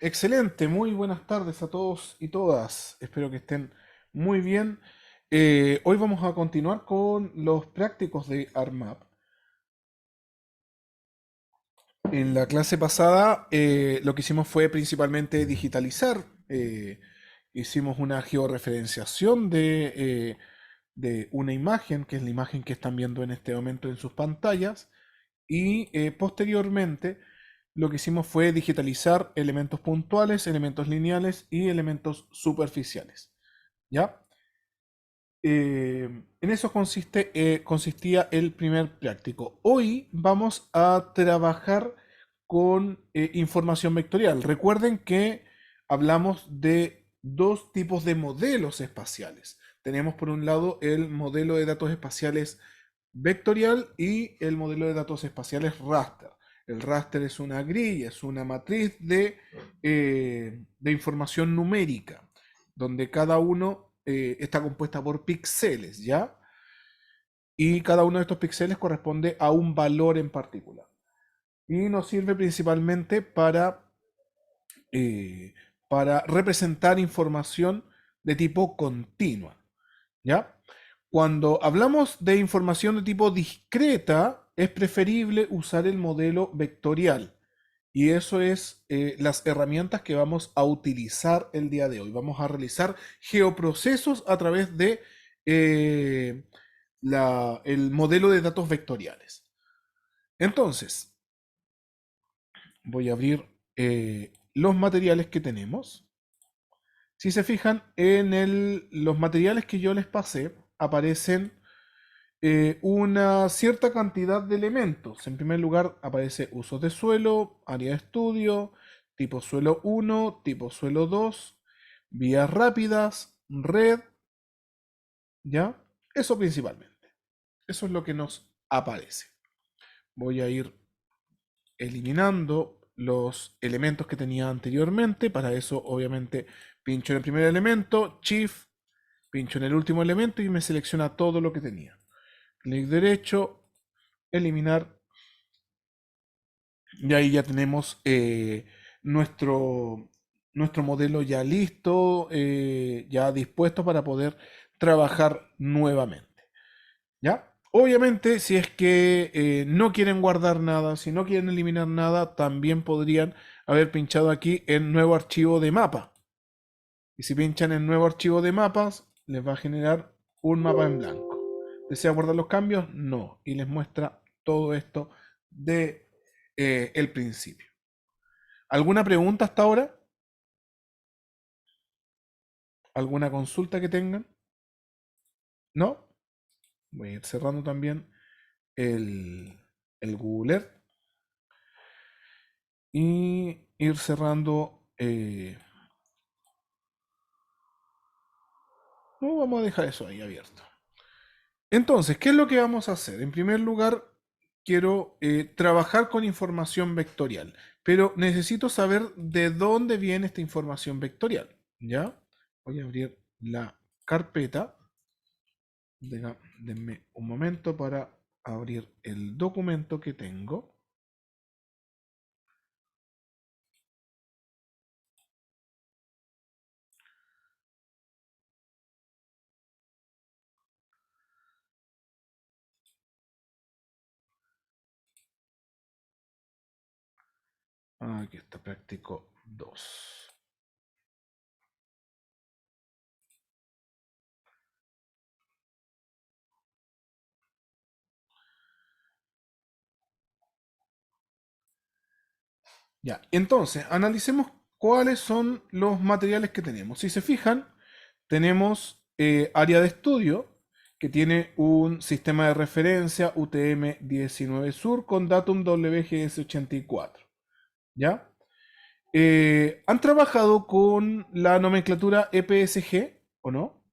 Excelente, muy buenas tardes a todos y todas. Espero que estén muy bien. Hoy vamos a continuar con los prácticos de ARMAP. En la clase pasada lo que hicimos fue principalmente digitalizar. Hicimos una georreferenciación de una imagen, que es la imagen que están viendo en este momento en sus pantallas. Y posteriormente lo que hicimos fue digitalizar elementos puntuales, elementos lineales y elementos superficiales. ¿Ya? En eso consistía el primer práctico. Hoy vamos a trabajar con información vectorial. Recuerden que hablamos de dos tipos de modelos espaciales. Tenemos por un lado el modelo de datos espaciales vectorial y el modelo de datos espaciales raster. El raster es una grilla, es una matriz de información numérica, donde cada uno está compuesta por píxeles, ¿ya? Y cada uno de estos píxeles corresponde a un valor en particular. Y nos sirve principalmente eh, para representar información de tipo continua, ¿ya? Cuando hablamos de información de tipo discreta, es preferible usar el modelo vectorial. Y eso es las herramientas que vamos a utilizar el día de hoy. Vamos a realizar geoprocesos a través de eh, el modelo de datos vectoriales. Entonces, voy a abrir los materiales que tenemos. Si se fijan, en los materiales que yo les pasé aparecen una cierta cantidad de elementos. En primer lugar aparece usos de suelo, área de estudio, tipo suelo 1, tipo suelo 2, vías rápidas, red, ¿ya? Eso principalmente. Eso es lo que nos aparece. Voy a ir eliminando los elementos que tenía anteriormente. Para eso, obviamente, pincho en el primer elemento, Shift, pincho en el último elemento y me selecciona todo lo que tenía. Clic derecho, eliminar. Y ahí ya tenemos nuestro, nuestro modelo ya listo, ya dispuesto para poder trabajar nuevamente. ¿Ya? Obviamente, si es que no quieren guardar nada, si no quieren eliminar nada, también podrían haber pinchado aquí en nuevo archivo de mapa. Y si pinchan en nuevo archivo de mapas, les va a generar un mapa en blanco. ¿Desea guardar los cambios? No. Y les muestra todo esto de el principio. ¿Alguna pregunta hasta ahora? ¿Alguna consulta que tengan? ¿No? Voy a ir cerrando también el, el Google Earth y ir cerrando. No, vamos a dejar eso ahí abierto. Entonces, ¿qué es lo que vamos a hacer? En primer lugar, quiero trabajar con información vectorial, pero necesito saber de dónde viene esta información vectorial. ¿Ya? Voy a abrir la carpeta. Denme un momento para abrir el documento que tengo. Aquí está, práctico 2. Ya, entonces, analicemos cuáles son los materiales que tenemos. Si se fijan, tenemos área de estudio que tiene un sistema de referencia UTM-19 Sur con datum WGS84. ¿Ya? ¿Han trabajado con la nomenclatura EPSG o no?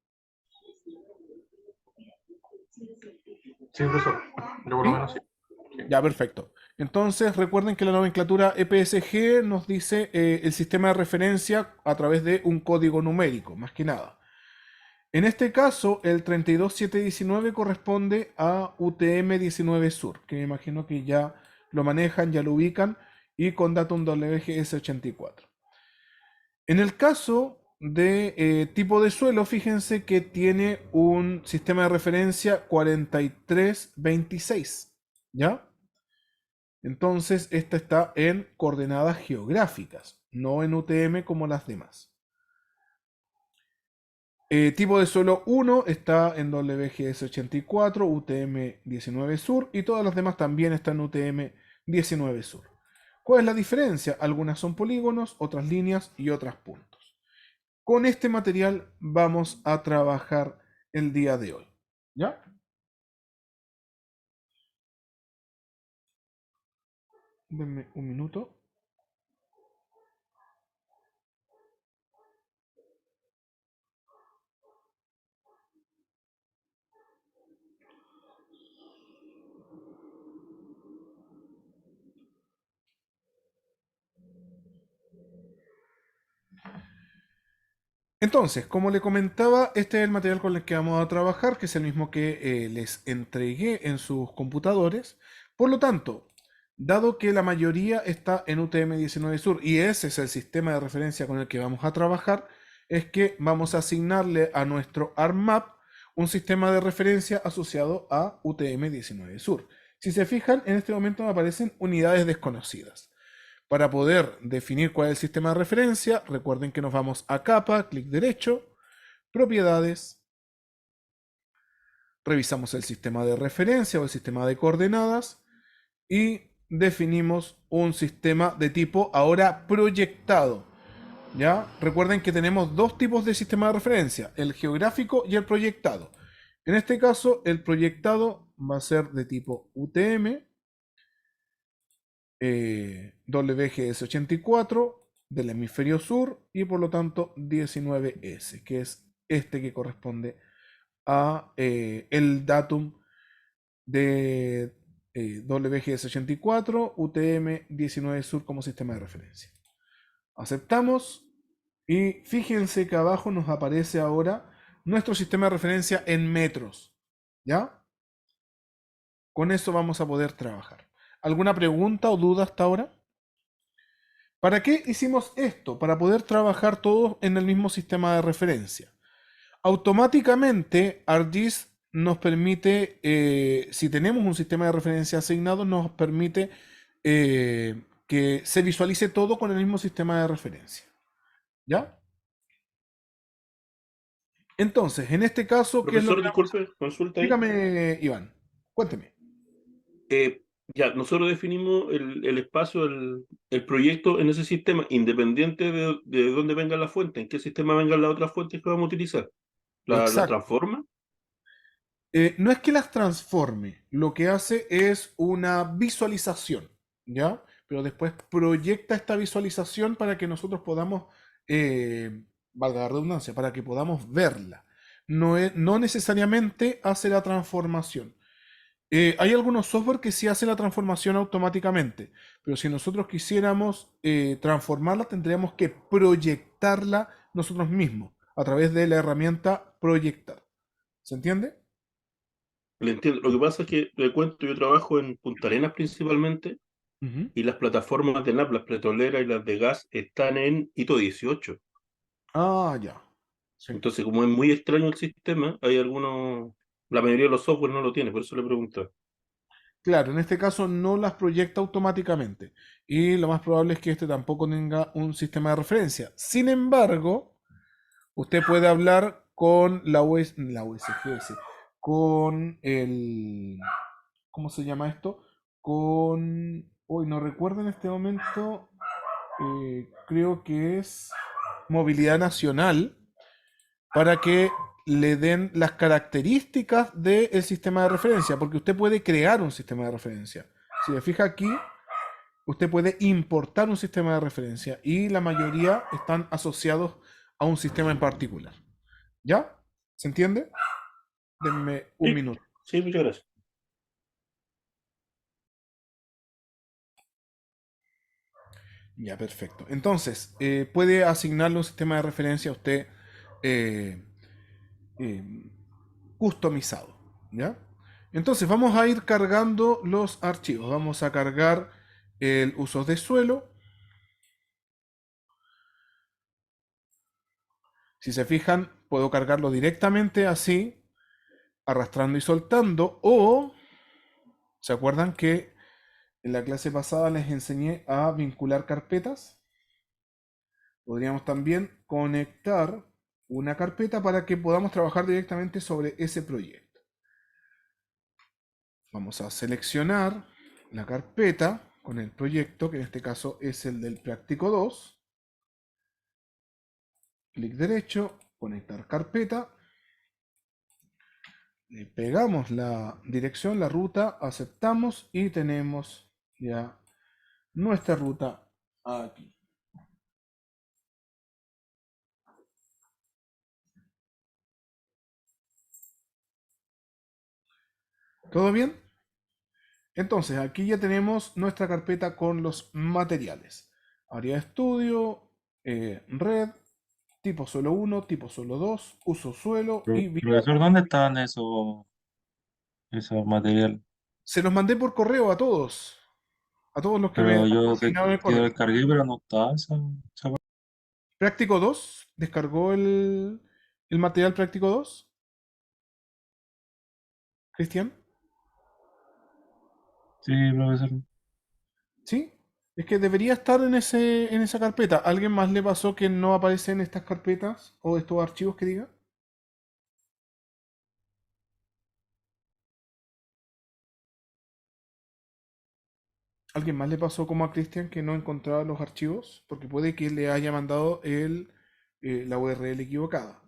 Sí, profesor. Yo por lo ¿Sí? menos sí. Sí. Ya, perfecto. Entonces, recuerden que la nomenclatura EPSG nos dice el sistema de referencia a través de un código numérico, más que nada. En este caso, el 32719 corresponde a UTM-19 Sur, que me imagino que ya lo manejan, ya lo ubican, y con datum WGS84. En el caso de tipo de suelo, fíjense que tiene un sistema de referencia 4326, ¿ya? Entonces, esta está en coordenadas geográficas, no en UTM como las demás. Tipo de suelo 1 está en WGS 84, UTM 19 Sur y todas las demás también están en UTM 19 Sur. ¿Cuál es la diferencia? Algunas son polígonos, otras líneas y otras puntos. Con este material vamos a trabajar el día de hoy. ¿Ya? Denme un minuto. Entonces, como le comentaba, este es el material con el que vamos a trabajar, que es el mismo que les entregué en sus computadores. Por lo tanto, dado que la mayoría está en UTM-19 Sur y ese es el sistema de referencia con el que vamos a trabajar, es que vamos a asignarle a nuestro ARMAP un sistema de referencia asociado a UTM-19 Sur. Si se fijan, en este momento me aparecen unidades desconocidas. Para poder definir cuál es el sistema de referencia, recuerden que nos vamos a capa, clic derecho, propiedades, revisamos el sistema de referencia o el sistema de coordenadas y definimos un sistema de tipo ahora proyectado. ¿Ya? Recuerden que tenemos dos tipos de sistema de referencia, el geográfico y el proyectado. En este caso, el proyectado va a ser de tipo UTM, WGS84 del hemisferio sur y por lo tanto 19S, que es este que corresponde a el datum de WGS84 UTM 19 sur como sistema de referencia. Aceptamos y fíjense que abajo nos aparece ahora nuestro sistema de referencia en metros. ¿Ya? Con eso vamos a poder trabajar. ¿Alguna pregunta o duda hasta ahora? ¿Para qué hicimos esto? Para poder trabajar todos en el mismo sistema de referencia. Automáticamente, ArcGIS nos permite, si tenemos un sistema de referencia asignado, nos permite que se visualice todo con el mismo sistema de referencia. ¿Ya? Entonces, en este caso, ¿qué es lo Profesor, que vamos a disculpe, hacer? consulta ahí. Dígame, Iván, cuénteme. Ya, nosotros definimos el espacio, el proyecto en ese sistema, independiente de dónde venga la fuente, en qué sistema vengan las otras fuentes que vamos a utilizar. ¿La Exacto. transforma? No es que las transforme, lo que hace es una visualización, ¿ya? Pero después proyecta esta visualización para que nosotros podamos, valga la redundancia, para que podamos verla. No necesariamente hace la transformación. Hay algunos software que sí hacen la transformación automáticamente, pero si nosotros quisiéramos transformarla, tendríamos que proyectarla nosotros mismos a través de la herramienta proyectar. ¿Se entiende? Le entiendo. Lo que pasa es que, le cuento, yo trabajo en Punta Arenas principalmente, Ujú. y las plataformas de NAP, las petroleras y las de gas, están en hito 18. Ah, ya. Sí. Entonces, como es muy extraño el sistema, hay algunos, la mayoría de los software no lo tiene, por eso le pregunto. Claro, en este caso no las proyecta automáticamente. Y lo más probable es que este tampoco tenga un sistema de referencia. Sin embargo, usted puede hablar con la USGS, con el, ¿cómo se llama esto? Con, hoy no recuerdo en este momento, creo que es Movilidad Nacional, para que le den las características del sistema de referencia, porque usted puede crear un sistema de referencia. Si se fija aquí, usted puede importar un sistema de referencia y la mayoría están asociados a un sistema en particular. ¿Ya? ¿Se entiende? Denme un Sí, minuto. sí, muchas gracias. Ya, perfecto. Entonces, puede asignarle un sistema de referencia a usted eh, eh, customizado. ¿Ya? Entonces, vamos a ir cargando los archivos. Vamos a cargar el usos de suelo. Si se fijan, puedo cargarlo directamente así, arrastrando y soltando, o ¿se acuerdan que en la clase pasada les enseñé a vincular carpetas? Podríamos también conectar una carpeta para que podamos trabajar directamente sobre ese proyecto. Vamos a seleccionar la carpeta con el proyecto, que en este caso es el del práctico 2. Clic derecho, conectar carpeta. Le pegamos la dirección, la ruta, aceptamos y tenemos ya nuestra ruta aquí. ¿Todo bien? Entonces, aquí ya tenemos nuestra carpeta con los materiales. Área de estudio, red, tipo suelo 1, tipo suelo 2, uso suelo y vida. Profesor, ¿dónde estaban esos materiales? Se los mandé por correo a todos los que me Pero han yo asignado el que lo correo. descargué, pero no estaba esa parte. Práctico 2, ¿descargó el material práctico 2? Cristian, Sí, profesor. ¿sí? Es que debería estar en esa carpeta. ¿Alguien más le pasó que no aparece en estas carpetas o estos archivos que diga? ¿Alguien más le pasó como a Cristian que no encontraba los archivos? Porque puede que le haya mandado la URL equivocada.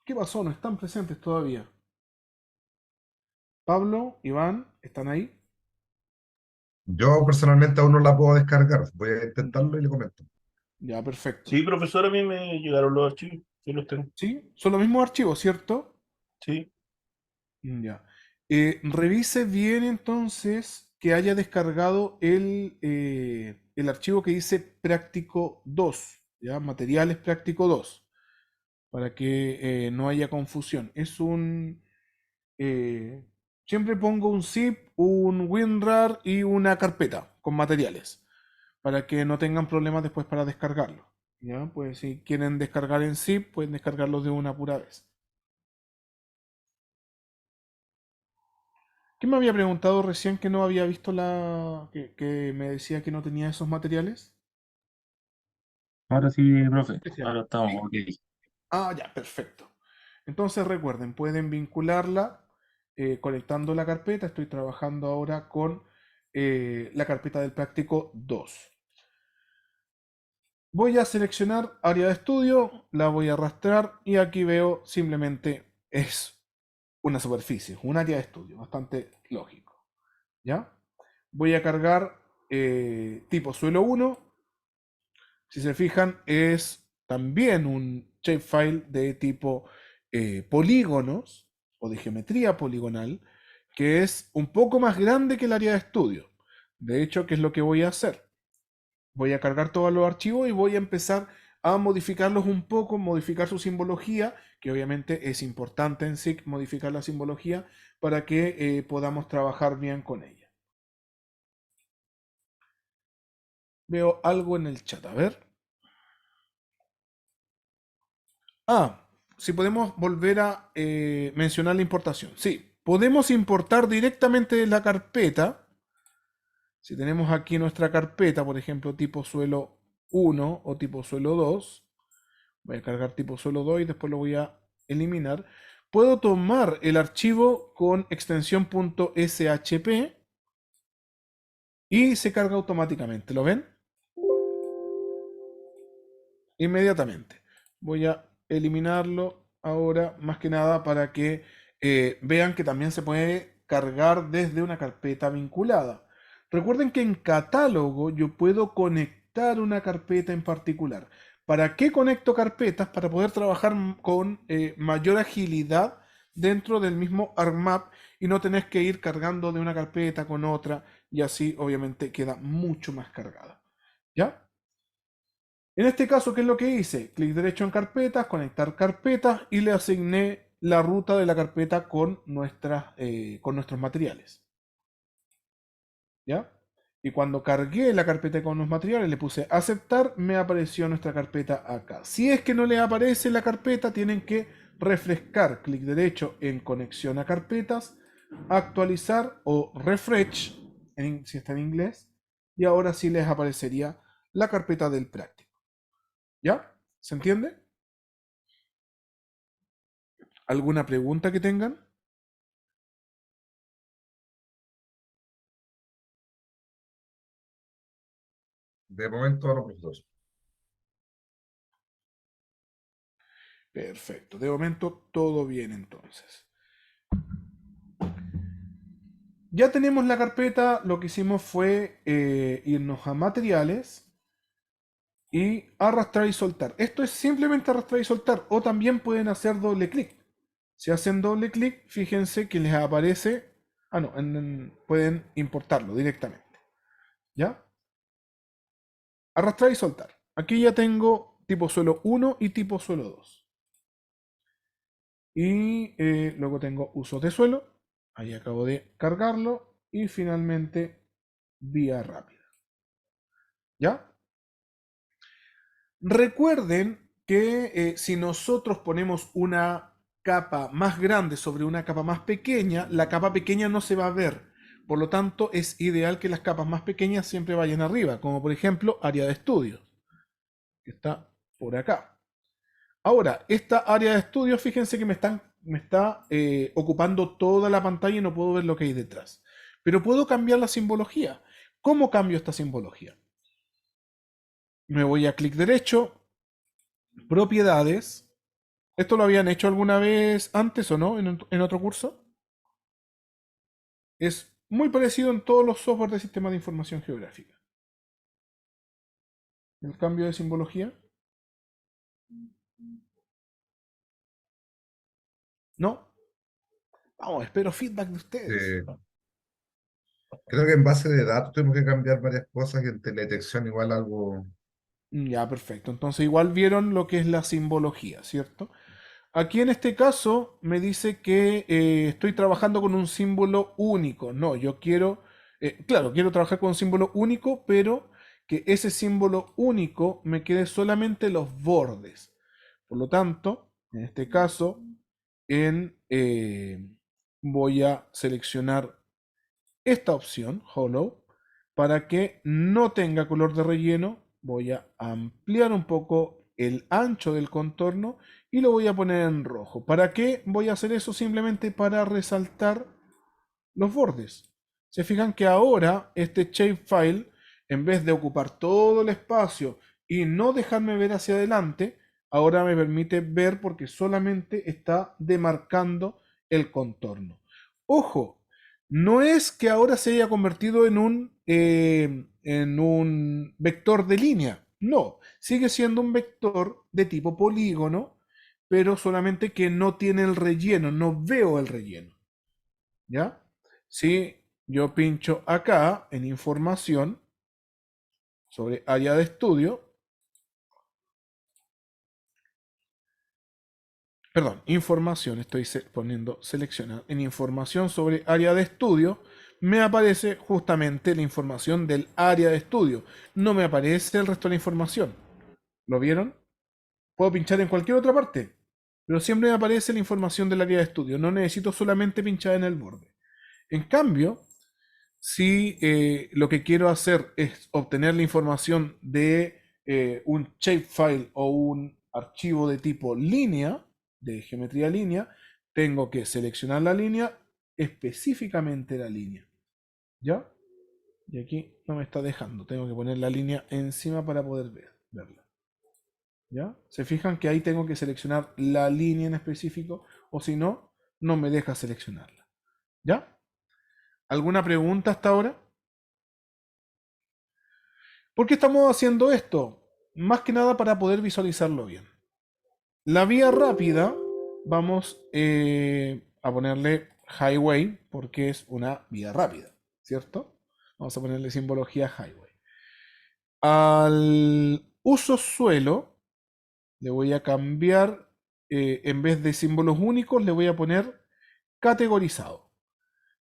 ¿Qué pasó? No están presentes todavía. Pablo, Iván, ¿están ahí? Yo personalmente aún no la puedo descargar. Voy a intentarlo y le comento. Ya, perfecto. Sí, profesor, a mí me llegaron los archivos. Sí, los tengo. ¿Sí? Son los mismos archivos, ¿cierto? Sí. Ya. Revise bien entonces que haya descargado el archivo que dice práctico 2, ¿ya? Materiales práctico 2, para que no haya confusión. Eh, Siempre pongo un zip, un WinRAR y una carpeta con materiales, para que no tengan problemas después para descargarlo. ¿Ya? Pues si quieren descargar en zip, pueden descargarlo de una pura vez. ¿Quién me había preguntado recién que no había visto que me decía que no tenía esos materiales? Ahora sí, profe. Cristian. Ahora estamos, ¿Sí? ok. Ah, ya, perfecto. Entonces recuerden, pueden vincularla conectando la carpeta. Estoy trabajando ahora con la carpeta del práctico 2. Voy a seleccionar área de estudio, la voy a arrastrar y aquí veo simplemente es una superficie, un área de estudio, bastante lógico. ¿Ya? Voy a cargar tipo suelo 1. Si se fijan, es también un shapefile de tipo polígonos o de geometría poligonal, que es un poco más grande que el área de estudio. De hecho, ¿qué es lo que voy a hacer? Voy a cargar todos los archivos y voy a empezar a modificarlos un poco, modificar su simbología, que obviamente es importante en SIG modificar la simbología para que podamos trabajar bien con ella. Veo algo en el chat, a ver. Ah, si podemos volver a mencionar la importación. Sí, podemos importar directamente de la carpeta. Si tenemos aquí nuestra carpeta, por ejemplo, tipo suelo 1 o tipo suelo 2, voy a cargar tipo suelo 2 y después lo voy a eliminar. Puedo tomar el archivo con extensión .shp y se carga automáticamente. ¿Lo ven? Inmediatamente. Voy a eliminarlo ahora, más que nada para que vean que también se puede cargar desde una carpeta vinculada. Recuerden que en catálogo yo puedo conectar una carpeta en particular. ¿Para qué conecto carpetas? Para poder trabajar con mayor agilidad dentro del mismo ArcMap y no tener que ir cargando de una carpeta con otra y así obviamente queda mucho más cargada. ¿Ya? En este caso, ¿qué es lo que hice? Clic derecho en carpetas, conectar carpetas y le asigné la ruta de la carpeta con nuestros materiales. ¿ya? Y cuando cargué la carpeta con los materiales, le puse aceptar, me apareció nuestra carpeta acá. Si es que no les aparece la carpeta, tienen que refrescar, clic derecho en conexión a carpetas, actualizar o refresh, si está en inglés, y ahora sí les aparecería la carpeta del práctico. ¿Ya? ¿Se entiende? ¿Alguna pregunta que tengan? De momento no, profesor. Perfecto. De momento todo bien entonces. Ya tenemos la carpeta, lo que hicimos fue irnos a materiales y arrastrar y soltar. Esto es simplemente arrastrar y soltar, o también pueden hacer doble clic. Si hacen doble clic, fíjense que les aparece, no, pueden importarlo directamente. ¿Ya? Arrastrar y soltar. Aquí ya tengo tipo suelo 1 y tipo suelo 2. Y luego tengo usos de suelo. Ahí acabo de cargarlo. Y finalmente vía rápida. ¿Ya? Recuerden que si nosotros ponemos una capa más grande sobre una capa más pequeña, la capa pequeña no se va a ver. Por lo tanto, es ideal que las capas más pequeñas siempre vayan arriba, como por ejemplo área de estudios, que está por acá. Ahora, esta área de estudios, fíjense que me está ocupando toda la pantalla y no puedo ver lo que hay detrás. Pero puedo cambiar la simbología. ¿Cómo cambio esta simbología? Me voy a clic derecho, propiedades. ¿Esto lo habían hecho alguna vez antes o no en otro curso? Es muy parecido en todos los softwares de sistemas de información geográfica. El cambio de simbología. ¿No? Vamos, espero feedback de ustedes. Creo que en base de datos tenemos que cambiar varias cosas y en teledetección igual algo. Ya, perfecto. Entonces igual vieron lo que es la simbología, ¿cierto? Aquí en este caso me dice que estoy trabajando con un símbolo único. No, yo quiero, claro, quiero trabajar con un símbolo único, pero que ese símbolo único me quede solamente los bordes. Por lo tanto, en este caso, voy a seleccionar esta opción, Hollow, para que no tenga color de relleno. Voy a ampliar un poco el ancho del contorno y lo voy a poner en rojo. ¿Para qué voy a hacer eso? Simplemente para resaltar los bordes. Se fijan que ahora este shapefile, en vez de ocupar todo el espacio y no dejarme ver hacia adelante, ahora me permite ver porque solamente está demarcando el contorno. Ojo, no es que ahora se haya convertido en un vector de línea. No, sigue siendo un vector de tipo polígono, pero solamente que no tiene el relleno, no veo el relleno. ¿Ya? Si yo pincho acá en información sobre área de estudio, perdón, información, estoy poniendo seleccionar, en información sobre área de estudio, me aparece justamente la información del área de estudio, no me aparece el resto de la información. ¿Lo vieron? Puedo pinchar en cualquier otra parte, pero siempre me aparece la información del área de estudio, no necesito solamente pinchar en el borde. En cambio, si lo que quiero hacer es obtener la información de un shapefile o un archivo de tipo línea, de geometría línea, tengo que seleccionar la línea, específicamente la línea. ¿Ya? Y aquí no me está dejando, tengo que poner la línea encima para poder verla. ¿Ya? Se fijan que ahí tengo que seleccionar la línea en específico, o si no, no me deja seleccionarla. ¿Ya? ¿Alguna pregunta hasta ahora? ¿Por qué estamos haciendo esto? Más que nada para poder visualizarlo bien. La vía rápida, vamos a ponerle highway porque es una vía rápida, ¿cierto? Vamos a ponerle simbología highway. Al uso suelo le voy a cambiar, en vez de símbolos únicos, le voy a poner categorizado.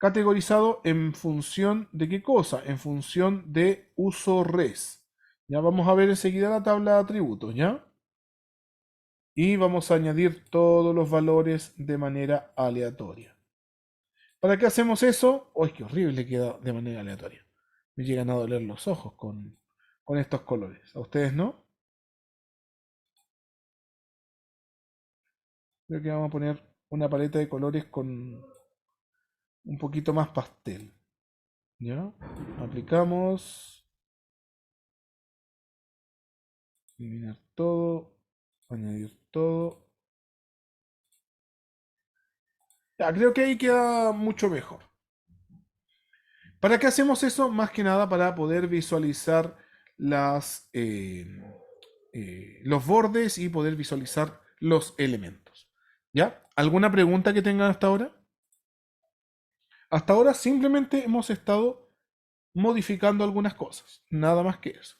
categorizado en función de qué cosa, en función de uso res. Ya vamos a ver enseguida la tabla de atributos, ¿ya? Y vamos a añadir todos los valores de manera aleatoria. ¿Para qué hacemos eso? ¡Uy, qué horrible queda de manera aleatoria! Me llegan a doler los ojos con estos colores. ¿A ustedes no? Creo que vamos a poner una paleta de colores con un poquito más pastel. ¿Ya? Aplicamos. Eliminar todo. Añadir todo. Ya, creo que ahí queda mucho mejor. ¿Para qué hacemos eso? Más que nada para poder visualizar los bordes y poder visualizar los elementos. ¿Ya? ¿Alguna pregunta que tengan hasta ahora? Hasta ahora simplemente hemos estado modificando algunas cosas, nada más que eso.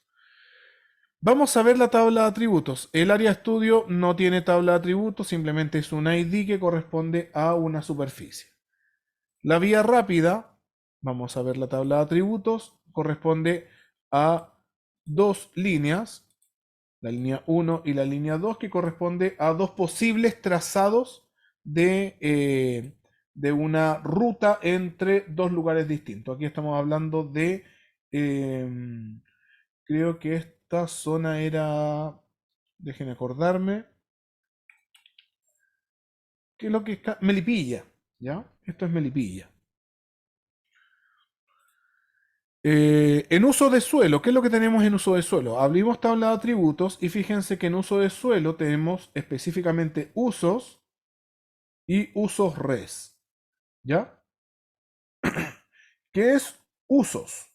Vamos a ver la tabla de atributos. El área de estudio no tiene tabla de atributos, simplemente es un ID que corresponde a una superficie. La vía rápida, vamos a ver la tabla de atributos, corresponde a dos líneas, la línea 1 y la línea 2, que corresponde a dos posibles trazados de una ruta entre dos lugares distintos. Aquí estamos hablando de, creo que esta zona era, déjenme acordarme, ¿qué es lo que está? Melipilla, ¿ya? Esto es Melipilla. En uso de suelo, ¿qué es lo que tenemos en uso de suelo? Abrimos tabla de atributos y fíjense que en uso de suelo tenemos específicamente usos y usos res. ¿Ya? ¿Qué es usos?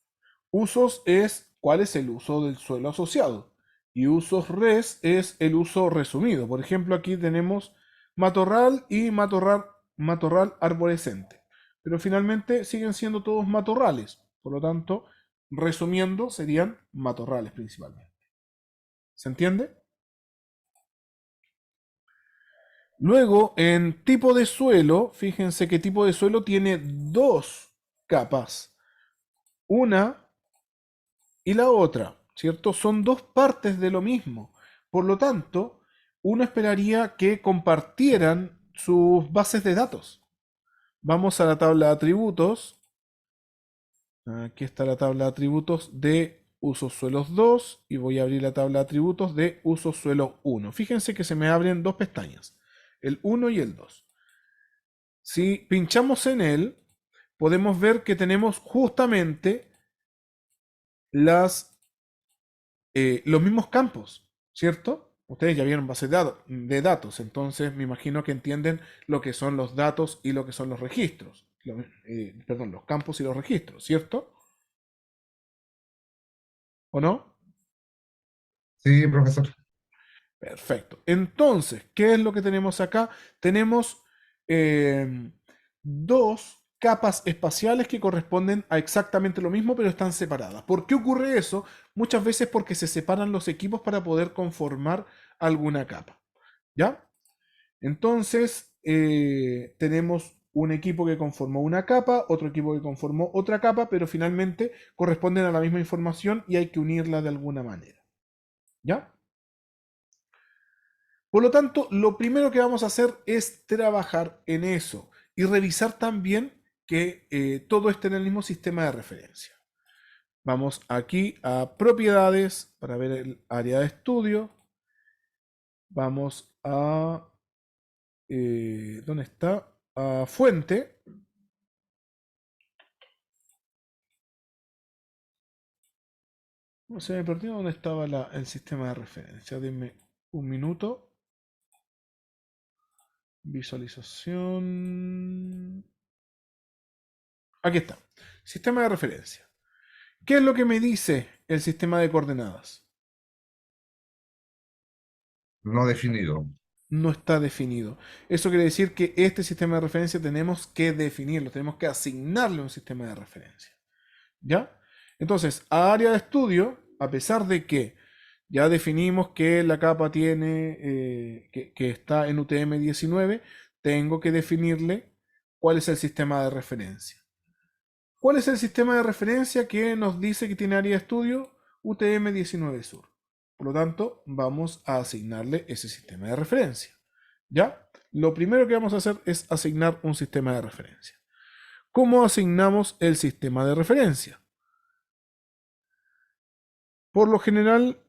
Usos es cuál es el uso del suelo asociado. Y usos res es el uso resumido. Por ejemplo, aquí tenemos matorral y matorral arborescente. Pero finalmente siguen siendo todos matorrales. Por lo tanto, resumiendo, serían matorrales principalmente. ¿Se entiende? Luego, en tipo de suelo, fíjense que tipo de suelo tiene dos capas. Una y la otra, ¿cierto? Son dos partes de lo mismo. Por lo tanto, uno esperaría que compartieran sus bases de datos. Vamos a la tabla de atributos. Aquí está la tabla de atributos de usos suelos 2 y voy a abrir la tabla de atributos de usos suelo 1. Fíjense que se me abren dos pestañas, el 1 y el 2. Si pinchamos en él, podemos ver que tenemos justamente los mismos campos, ¿cierto? Ustedes ya vieron bases de datos, entonces me imagino que entienden lo que son los datos y lo que son los registros. Perdón, los campos y los registros, ¿cierto? ¿O no? Sí, profesor. Perfecto. Entonces, ¿qué es lo que tenemos acá? Tenemos dos capas espaciales que corresponden a exactamente lo mismo, pero están separadas. ¿Por qué ocurre eso? Muchas veces porque se separan los equipos para poder conformar alguna capa. ¿Ya? Entonces, tenemos un equipo que conformó una capa, otro equipo que conformó otra capa, pero finalmente corresponden a la misma información y hay que unirla de alguna manera. ¿Ya? Por lo tanto, lo primero que vamos a hacer es trabajar en eso y revisar también que todo esté en el mismo sistema de referencia. Vamos aquí a propiedades para ver el área de estudio. Vamos a... ¿dónde está? A fuente. No se me perdió dónde estaba el sistema de referencia. Denme un minuto. Visualización. Aquí está. Sistema de referencia. ¿Qué es lo que me dice el sistema de coordenadas? No definido. No está definido. Eso quiere decir que este sistema de referencia tenemos que definirlo, tenemos que asignarle un sistema de referencia. ¿Ya? Entonces, a área de estudio, a pesar de que ya definimos que la capa tiene, que está en UTM 19, tengo que definirle cuál es el sistema de referencia. ¿Cuál es el sistema de referencia que nos dice que tiene área de estudio? UTM 19 Sur. Por lo tanto, vamos a asignarle ese sistema de referencia. ¿Ya? Lo primero que vamos a hacer es asignar un sistema de referencia. ¿Cómo asignamos el sistema de referencia? Por lo general,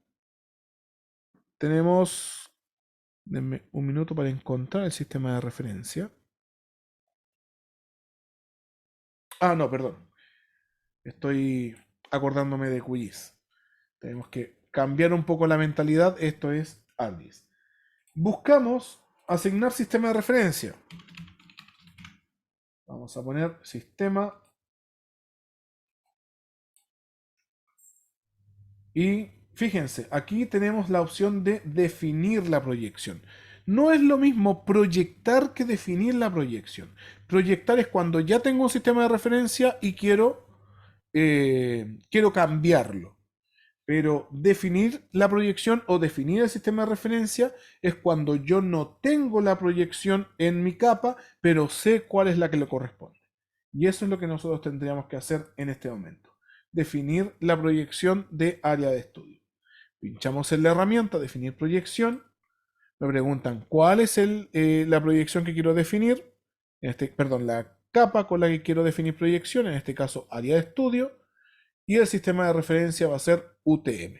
tenemos... Denme un minuto para encontrar el sistema de referencia. Ah, no, perdón. Estoy acordándome de QGIS. Tenemos que cambiar un poco la mentalidad. Esto es ArcGIS. Buscamos asignar sistema de referencia. Vamos a poner sistema. Y fíjense, aquí tenemos la opción de definir la proyección. No es lo mismo proyectar que definir la proyección. Proyectar es cuando ya tengo un sistema de referencia y quiero cambiarlo. Pero definir la proyección o definir el sistema de referencia es cuando yo no tengo la proyección en mi capa, pero sé cuál es la que le corresponde. Y eso es lo que nosotros tendríamos que hacer en este momento. Definir la proyección de área de estudio. Pinchamos en la herramienta definir proyección. Me preguntan cuál es la proyección que quiero definir. Perdón, la capa con la que quiero definir proyección, en este caso área de estudio. Y el sistema de referencia va a ser UTM.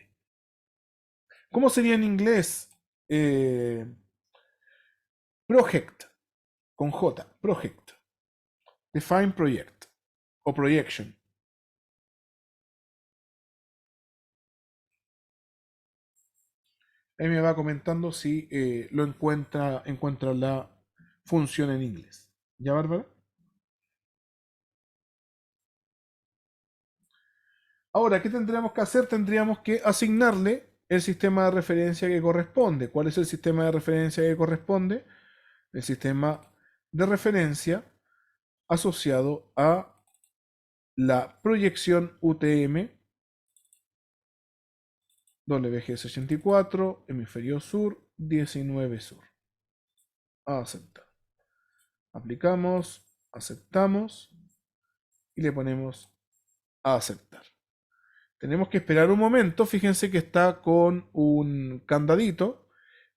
¿Cómo sería en inglés? Project, con J, project. Define project o projection. Ahí me va comentando si encuentra la función en inglés. ¿Ya, Bárbara? Ahora, ¿qué tendríamos que hacer? Tendríamos que asignarle el sistema de referencia que corresponde. ¿Cuál es el sistema de referencia que corresponde? El sistema de referencia asociado a la proyección UTM WG64, hemisferio sur, 19 sur. Aceptar. Aplicamos, aceptamos y le ponemos a aceptar. Tenemos que esperar un momento, fíjense que está con un candadito,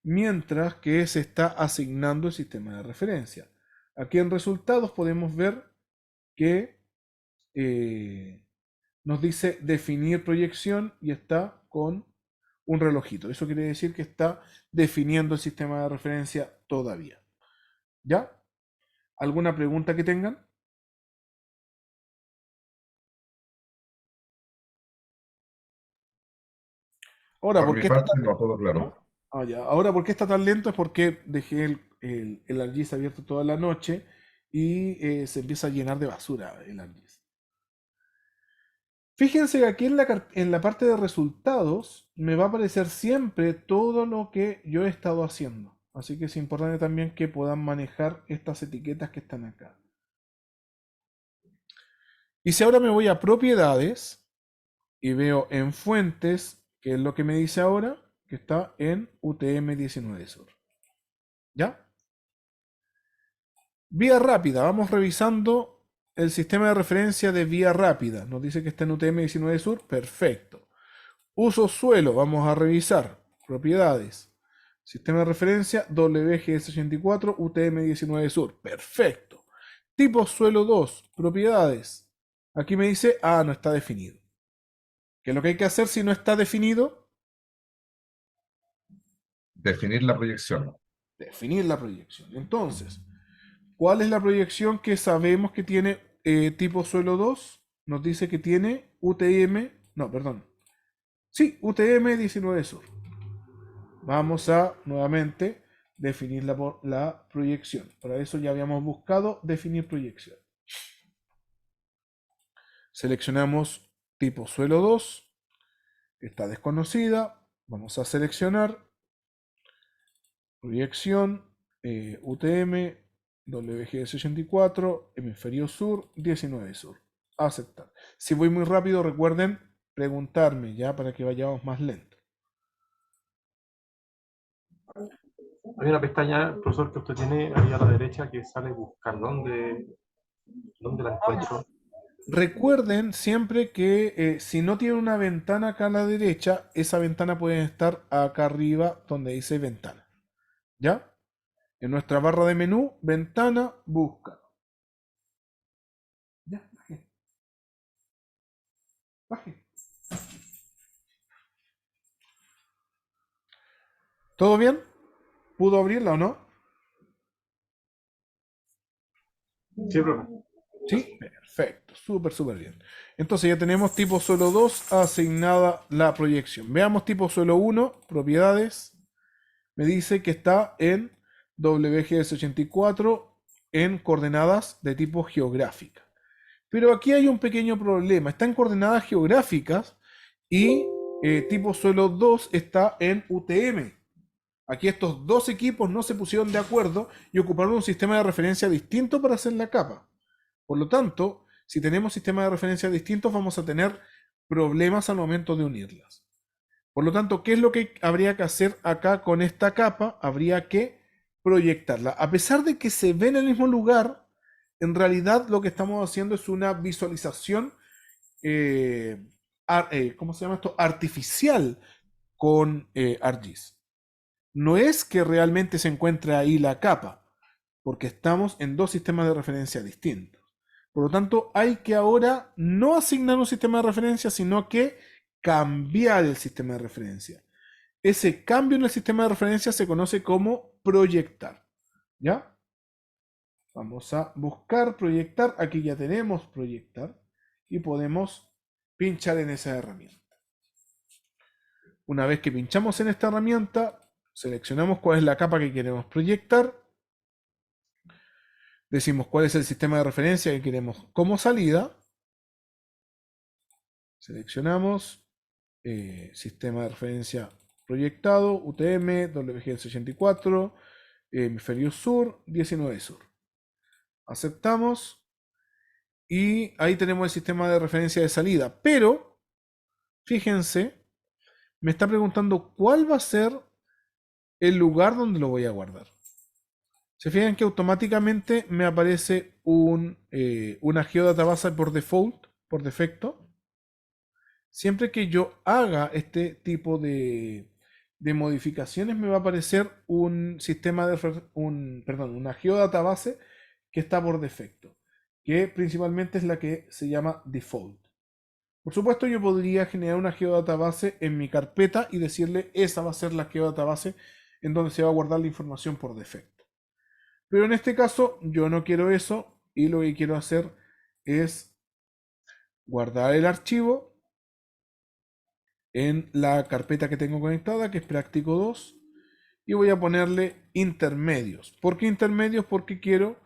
mientras que se está asignando el sistema de referencia. Aquí en resultados podemos ver que nos dice definir proyección y está con un relojito. Eso quiere decir que está definiendo el sistema de referencia todavía. ¿Ya? ¿Alguna pregunta que tengan? Ahora, Por ¿por mi qué está parte, tan no, lento? todo claro. Ya. Ahora, ¿por qué está tan lento? Es porque dejé el ArcGIS abierto toda la noche y se empieza a llenar de basura el ArcGIS. Fíjense que aquí en la parte de resultados me va a aparecer siempre todo lo que yo he estado haciendo. Así que es importante también que puedan manejar estas etiquetas que están acá. Y si ahora me voy a propiedades y veo en fuentes, que es lo que me dice ahora, que está en UTM 19 Sur. ¿Ya? Vía rápida, vamos revisando el sistema de referencia de vía rápida. Nos dice que está en UTM 19 Sur, perfecto. Uso suelo, vamos a revisar. Propiedades. Sistema de referencia WGS84 UTM19 Sur. Perfecto. Tipo suelo 2. Propiedades. Aquí me dice, no está definido. ¿Qué es lo que hay que hacer si no está definido? Definir la proyección. Definir la proyección. Entonces, ¿cuál es la proyección que sabemos que tiene tipo suelo 2? Nos dice que tiene UTM, no, perdón. Sí, UTM 19 Sur. Vamos a nuevamente definir la proyección. Para eso ya habíamos buscado definir proyección. Seleccionamos tipo suelo 2, que está desconocida. Vamos a seleccionar proyección UTM WG64 hemisferio sur 19 sur. Aceptar. Si voy muy rápido, recuerden preguntarme ya para que vayamos más lento. Hay una pestaña, profesor, que usted tiene ahí a la derecha que sale buscar. ¿Dónde la encuentro? Recuerden siempre que si no tienen una ventana acá a la derecha, esa ventana puede estar acá arriba donde dice ventana. ¿Ya? En nuestra barra de menú, ventana, busca. Ya, baje. Baje. ¿Todo bien? ¿Pudo abrirla o no? Sí, profe. Sí, perfecto, súper bien. Entonces ya tenemos tipo suelo 2 asignada la proyección. Veamos tipo suelo 1, propiedades. Me dice que está en WGS84 en coordenadas de tipo geográfica. Pero aquí hay un pequeño problema. Está en coordenadas geográficas y tipo suelo 2 está en UTM. Aquí estos dos equipos no se pusieron de acuerdo y ocuparon un sistema de referencia distinto para hacer la capa. Por lo tanto, si tenemos sistemas de referencia distintos, vamos a tener problemas al momento de unirlas. Por lo tanto, ¿qué es lo que habría que hacer acá con esta capa? Habría que proyectarla. A pesar de que se ve en el mismo lugar, en realidad lo que estamos haciendo es una visualización, ¿cómo se llama esto? Artificial con ArcGIS. No es que realmente se encuentre ahí la capa, porque estamos en dos sistemas de referencia distintos. Por lo tanto, hay que ahora no asignar un sistema de referencia, sino que cambiar el sistema de referencia. Ese cambio en el sistema de referencia se conoce como proyectar. ¿Ya? Vamos a buscar proyectar. Aquí ya tenemos proyectar y podemos pinchar en esa herramienta. Una vez que pinchamos en esta herramienta, seleccionamos cuál es la capa que queremos proyectar. Decimos cuál es el sistema de referencia que queremos como salida. Seleccionamos sistema de referencia proyectado, UTM, WG84, hemisferio sur, 19 sur. Aceptamos y ahí tenemos el sistema de referencia de salida. Pero, fíjense, me está preguntando cuál va a ser el lugar donde lo voy a guardar. Se fijan que automáticamente me aparece una geodatabase por default, por defecto. Siempre que yo haga este tipo de modificaciones, me va a aparecer un sistema de una geodatabase que está por defecto, que principalmente es la que se llama default. Por supuesto, yo podría generar una geodatabase en mi carpeta y decirle esa va a ser la geodatabase en donde se va a guardar la información por defecto. Pero en este caso yo no quiero eso y lo que quiero hacer es guardar el archivo en la carpeta que tengo conectada, que es práctico 2, y voy a ponerle intermedios. ¿Por qué intermedios? Porque quiero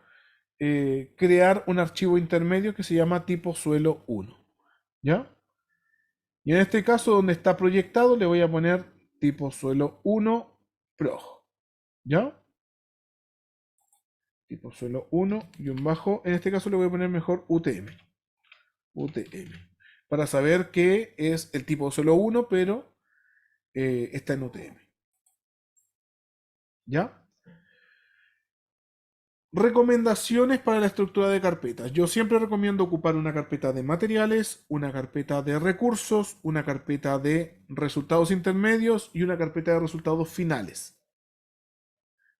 crear un archivo intermedio que se llama tipo suelo 1. ¿Ya? Y en este caso, donde está proyectado, le voy a poner tipo suelo 1 proj. ¿Ya? Tipo suelo 1 y un bajo. En este caso le voy a poner mejor UTM. UTM. Para saber que es el tipo suelo 1, pero está en UTM. ¿Ya? Recomendaciones para la estructura de carpetas. Yo siempre recomiendo ocupar una carpeta de materiales, una carpeta de recursos, una carpeta de resultados intermedios y una carpeta de resultados finales.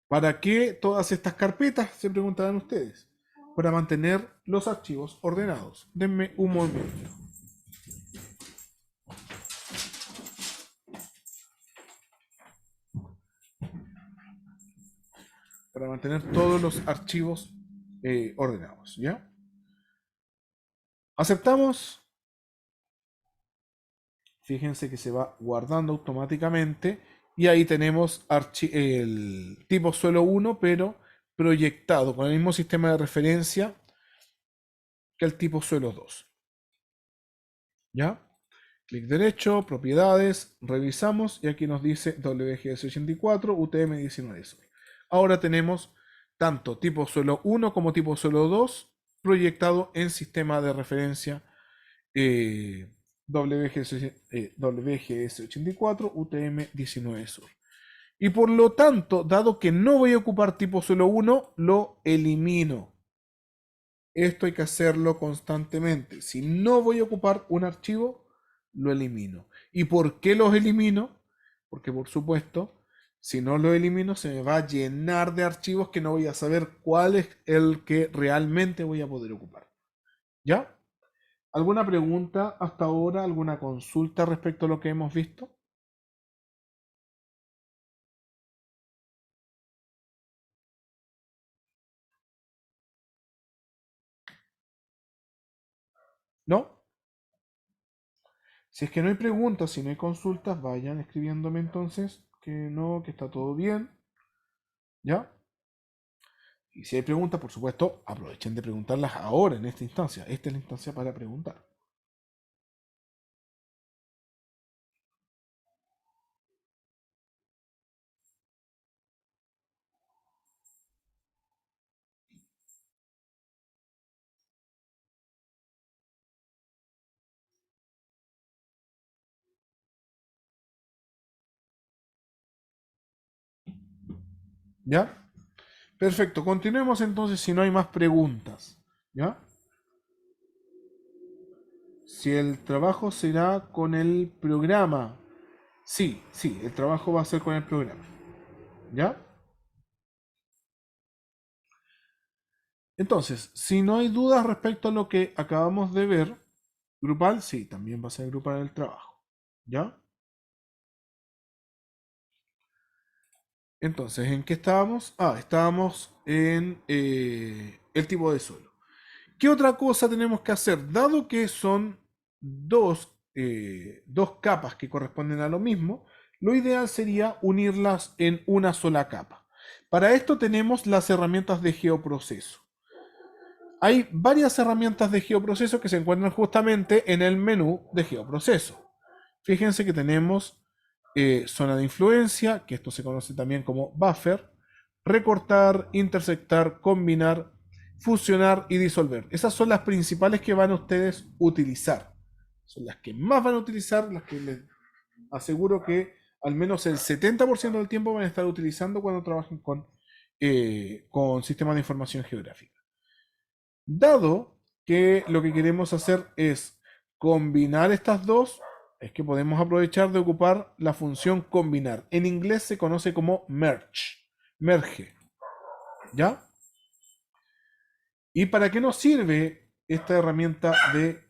¿Para qué todas estas carpetas? Se preguntarán ustedes. Para mantener los archivos ordenados. Denme un momento. Para mantener todos los archivos ordenados, ¿ya? Aceptamos. Fíjense que se va guardando automáticamente y ahí tenemos el tipo suelo 1, pero proyectado con el mismo sistema de referencia que el tipo suelo 2. ¿Ya? Clic derecho, propiedades, revisamos y aquí nos dice WGS84, UTM19. Ahora tenemos tanto tipo suelo 1 como tipo suelo 2 proyectado en sistema de referencia WGS84 UTM19 sur. Y por lo tanto, dado que no voy a ocupar tipo suelo 1, lo elimino. Esto hay que hacerlo constantemente. Si no voy a ocupar un archivo, lo elimino. ¿Y por qué los elimino? Porque por supuesto, si no lo elimino, se me va a llenar de archivos que no voy a saber cuál es el que realmente voy a poder ocupar. ¿Ya? ¿Alguna pregunta hasta ahora? ¿Alguna consulta respecto a lo que hemos visto? ¿No? Si es que no hay preguntas, si no hay consultas, vayan escribiéndome entonces que no, que está todo bien. ¿Ya? Y si hay preguntas, por supuesto, aprovechen de preguntarlas ahora, en esta instancia. Esta es la instancia para preguntar. ¿Ya? Perfecto. Continuemos entonces si no hay más preguntas. ¿Ya? Si el trabajo será con el programa. Sí, sí, el trabajo va a ser con el programa. ¿Ya? Entonces, si no hay dudas respecto a lo que acabamos de ver, grupal, sí, también va a ser grupal el trabajo. ¿Ya? Entonces, ¿en qué estábamos? Ah, estábamos en el tipo de suelo. ¿Qué otra cosa tenemos que hacer? Dado que son dos capas que corresponden a lo mismo, lo ideal sería unirlas en una sola capa. Para esto tenemos las herramientas de geoproceso. Hay varias herramientas de geoproceso que se encuentran justamente en el menú de geoproceso. Fíjense que tenemos zona de influencia, que esto se conoce también como buffer, recortar, intersectar, combinar, fusionar y disolver. Esas son las principales que van a ustedes utilizar. Son las que más van a utilizar, las que les aseguro que al menos el 70% del tiempo van a estar utilizando cuando trabajen con sistemas de información geográfica. Dado que lo que queremos hacer es combinar estas dos, es que podemos aprovechar de ocupar la función combinar. En inglés se conoce como merge. ¿Ya? ¿Y para qué nos sirve esta herramienta de...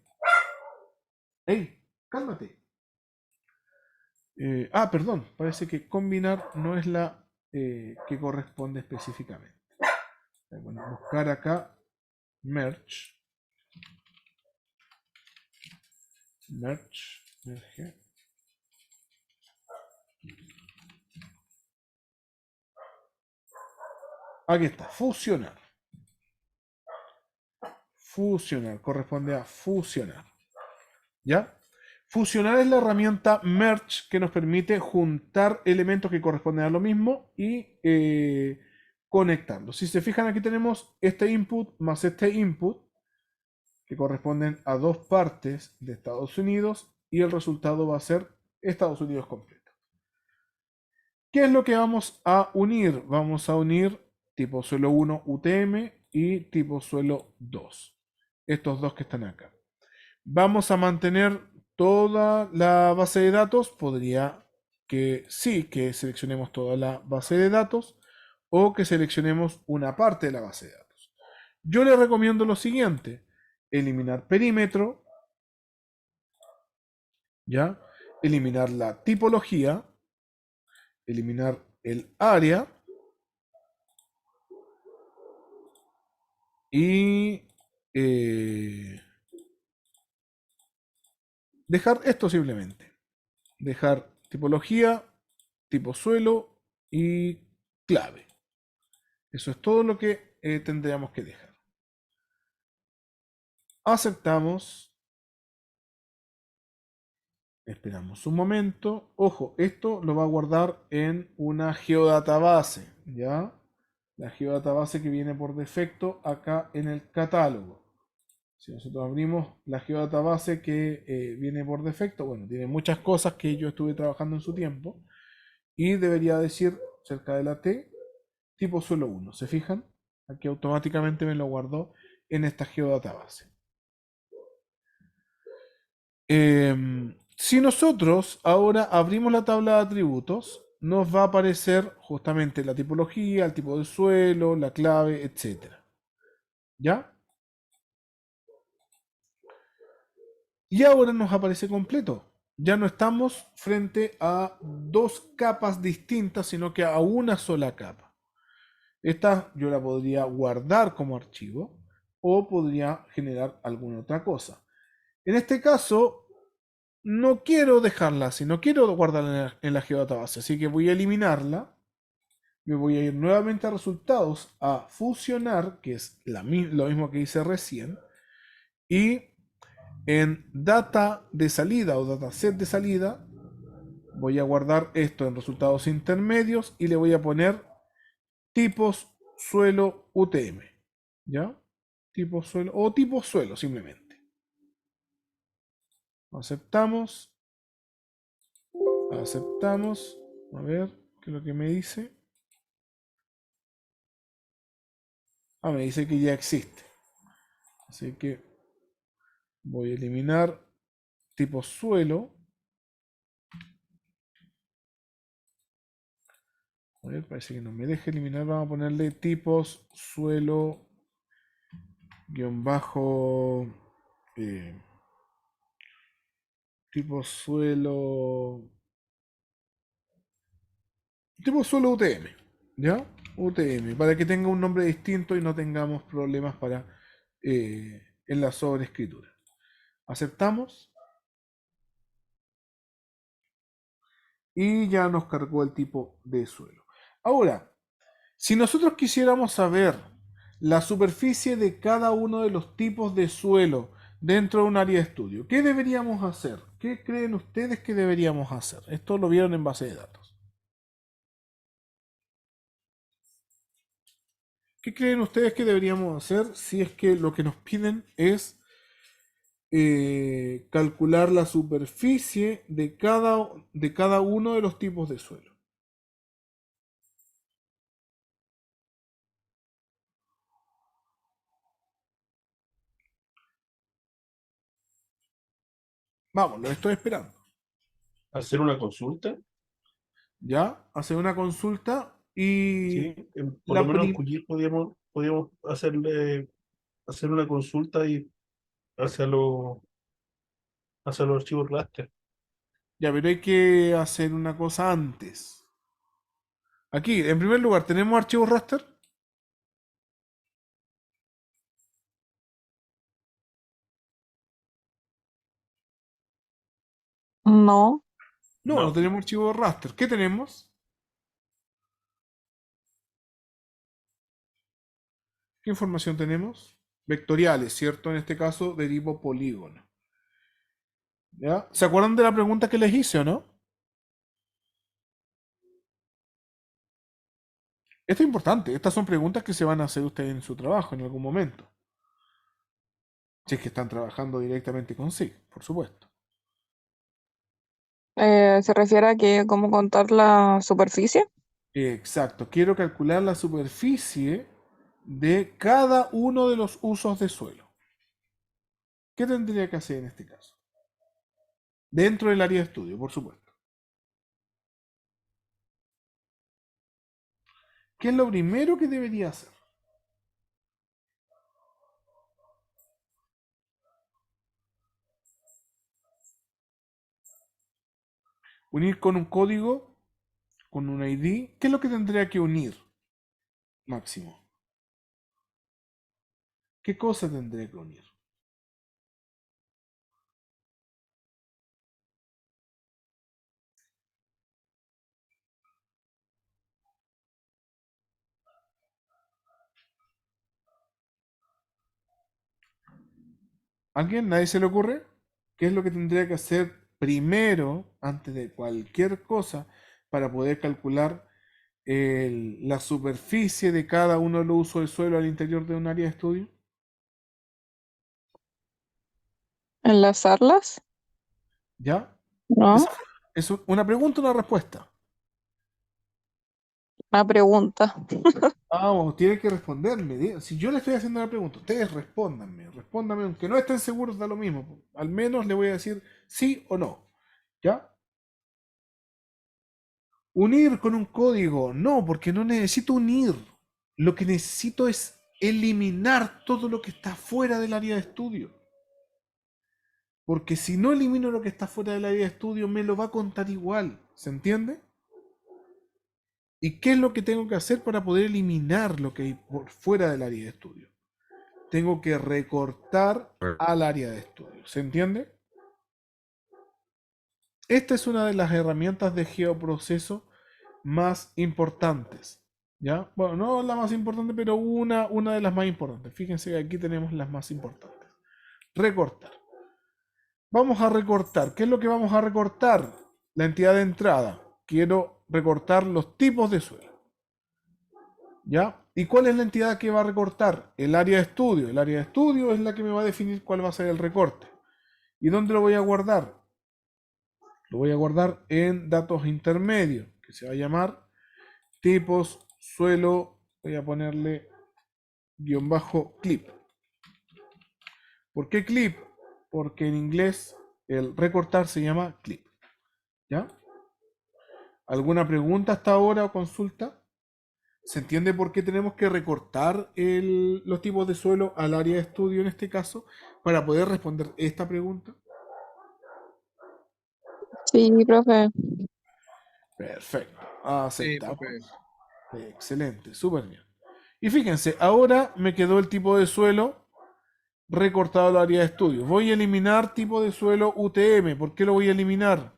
¡Ey! ¡Cálmate! Perdón, parece que combinar no es la que corresponde específicamente. Bueno, buscar acá merge. Merge. Aquí está, fusionar. Fusionar, corresponde a fusionar. ¿Ya? Fusionar es la herramienta merge que nos permite juntar elementos que corresponden a lo mismo y conectarlos. Si se fijan, aquí tenemos este input más este input que corresponden a dos partes de Estados Unidos y el resultado va a ser Estados Unidos completo. ¿Qué es lo que vamos a unir? Vamos a unir tipo suelo 1 UTM y tipo suelo 2. Estos dos que están acá. Vamos a mantener toda la base de datos. Podría que sí, que seleccionemos toda la base de datos o que seleccionemos una parte de la base de datos. Yo les recomiendo lo siguiente: eliminar perímetro, ¿ya? Eliminar la tipología, eliminar el área y dejar esto simplemente. Dejar tipología, tipo suelo y clave. Eso es todo lo que tendríamos que dejar. Aceptamos. Esperamos un momento. Ojo, esto lo va a guardar en una geodatabase, ¿ya? La geodatabase que viene por defecto acá en el catálogo. Si nosotros abrimos la geodatabase que viene por defecto, bueno, tiene muchas cosas que yo estuve trabajando en su tiempo y debería decir cerca de la T, tipo suelo 1. ¿Se fijan? Aquí automáticamente me lo guardó en esta geodatabase. Si nosotros ahora abrimos la tabla de atributos, nos va a aparecer justamente la tipología, el tipo de suelo, la clave, etc. ¿Ya? Y ahora nos aparece completo. Ya no estamos frente a dos capas distintas, sino que a una sola capa. Esta yo la podría guardar como archivo o podría generar alguna otra cosa. En este caso, no quiero dejarla así, no quiero guardarla en la geodatabase, así que voy a eliminarla. Me voy a ir nuevamente a resultados, a fusionar, que es lo mismo que hice recién, y en data de salida o dataset de salida, voy a guardar esto en resultados intermedios y le voy a poner tipos suelo UTM. ¿Ya? Tipo suelo o tipo suelo simplemente. Aceptamos. Aceptamos. A ver, ¿qué es lo que me dice? Ah, me dice que ya existe. Así que voy a eliminar tipo suelo. A ver, parece que no me deja eliminar. Vamos a ponerle tipos suelo guión bajo tipo suelo UTM, ¿ya? UTM, para que tenga un nombre distinto y no tengamos problemas para en la sobreescritura. Aceptamos y ya nos cargó el tipo de suelo. Ahora, si nosotros quisiéramos saber la superficie de cada uno de los tipos de suelo dentro de un área de estudio, ¿qué deberíamos hacer? ¿Qué creen ustedes que deberíamos hacer? Esto lo vieron en base de datos. ¿Qué creen ustedes que deberíamos hacer si es que lo que nos piden es calcular la superficie de cada uno de los tipos de suelo? Vamos, lo estoy esperando. Hacer una consulta, ¿Ya? Hacer una consulta y ¿sí? Por lo la menos en prim- QGIS podíamos hacer una consulta y hacia hacia los archivos raster. Ya, pero hay que hacer una cosa antes. Aquí, en primer lugar, ¿tenemos archivos raster? No, No, no No, tenemos archivos raster. ¿Qué tenemos? ¿Qué información tenemos? Vectoriales, ¿cierto? En este caso, de tipo polígono. ¿Ya? ¿Se acuerdan de la pregunta que les hice o no? Esto es importante. Estas son preguntas que se van a hacer ustedes en su trabajo en algún momento. Si es que están trabajando directamente con SIG, por supuesto. se refiere a que cómo contar la superficie. Exacto. Quiero calcular la superficie de cada uno de los usos de suelo. ¿Qué tendría que hacer en este caso? Dentro del área de estudio, por supuesto. ¿Qué es lo primero que debería hacer? Unir con un código, con un ID. ¿Qué es lo que tendría que unir, Máximo? ¿Qué cosa tendría que unir? ¿Alguien? ¿Nadie se le ocurre? ¿Qué es lo que tendría que hacer primero, antes de cualquier cosa, para poder calcular la superficie de cada uno de los usos del suelo al interior de un área de estudio? Enlazarlas, ¿Ya? ¿no? Esa es una pregunta o una respuesta. Una pregunta. Ah, bueno, tiene que responderme. Si yo le estoy haciendo la pregunta, ustedes respóndanme, aunque no estén seguros, da lo mismo. Al menos le voy a decir sí o no. ¿Ya? Unir con un código. No, porque no necesito unir. Lo que necesito es eliminar todo lo que está fuera del área de estudio. Porque si no elimino lo que está fuera del área de estudio, me lo va a contar igual. ¿Se entiende? ¿Y qué es lo que tengo que hacer para poder eliminar lo que hay por fuera del área de estudio? Tengo que recortar al área de estudio. ¿Se entiende? Esta es una de las herramientas de geoproceso más importantes. ¿Ya? Bueno, no la más importante, pero una de las más importantes. Fíjense que aquí tenemos las más importantes. Recortar. Vamos a recortar. ¿Qué es lo que vamos a recortar? La entidad de entrada. Quiero recortar los tipos de suelo. ¿Ya? ¿Y cuál es la entidad que va a recortar? El área de estudio. El área de estudio es la que me va a definir cuál va a ser el recorte. ¿Y dónde lo voy a guardar? Lo voy a guardar en datos intermedios, que se va a llamar tipos suelo. Voy a ponerle _clip. ¿Por qué clip? Porque en inglés el recortar se llama clip. ¿Ya? ¿Alguna pregunta hasta ahora o consulta? ¿Se entiende por qué tenemos que recortar los tipos de suelo al área de estudio en este caso para poder responder esta pregunta? Sí, profe. Perfecto. Sí, Aceptamos. profe. Excelente, súper bien. Y fíjense, ahora me quedó el tipo de suelo recortado al área de estudio. Voy a eliminar tipo de suelo UTM. ¿Por qué lo voy a eliminar?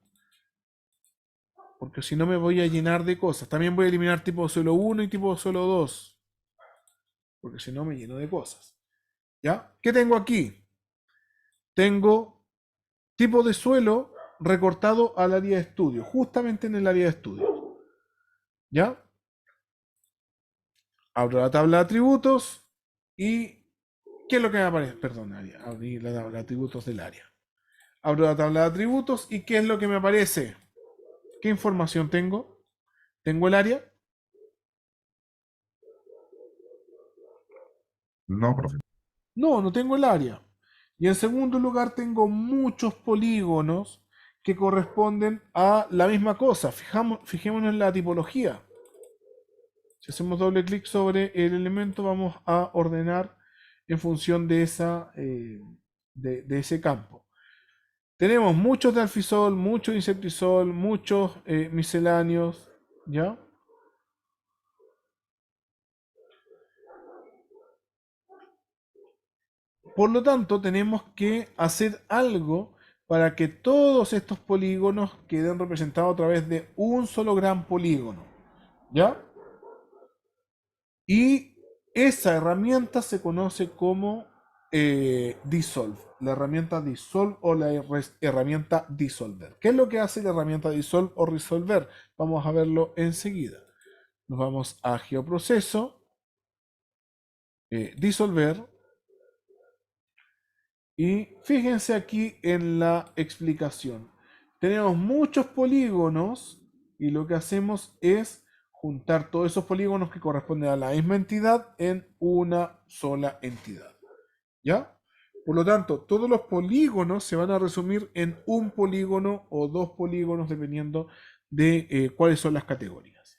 Porque si no me voy a llenar de cosas. También voy a eliminar tipo de suelo 1 y tipo de suelo 2. Porque si no me lleno de cosas. ¿Ya? ¿Qué tengo aquí? Tengo tipo de suelo recortado al área de estudio. Justamente en el área de estudio. ¿Ya? Abro la tabla de atributos y ¿qué es lo que me aparece? Perdón, abrí la tabla de atributos del área. Abro la tabla de atributos y ¿qué es lo que me aparece? ¿Qué información tengo? ¿Tengo el área? No, profe. No, no tengo el área. Y en segundo lugar tengo muchos polígonos que corresponden a la misma cosa. Fijémonos en la tipología. Si hacemos doble clic sobre el elemento, vamos a ordenar en función de ese campo. Tenemos muchos de alfisol, muchos insectisol, muchos misceláneos, ¿ya? Por lo tanto, tenemos que hacer algo para que todos estos polígonos queden representados a través de un solo gran polígono, ¿ya? Y esa herramienta se conoce como Dissolve, la herramienta Dissolve o la herramienta Dissolver. ¿Qué es lo que hace la herramienta Dissolve o Resolver? Vamos a verlo enseguida. Nos vamos a Geoproceso, Disolver, y fíjense aquí en la explicación. Tenemos muchos polígonos y lo que hacemos es juntar todos esos polígonos que corresponden a la misma entidad en una sola entidad. ¿Ya? Por lo tanto, todos los polígonos se van a resumir en un polígono o dos polígonos dependiendo de cuáles son las categorías.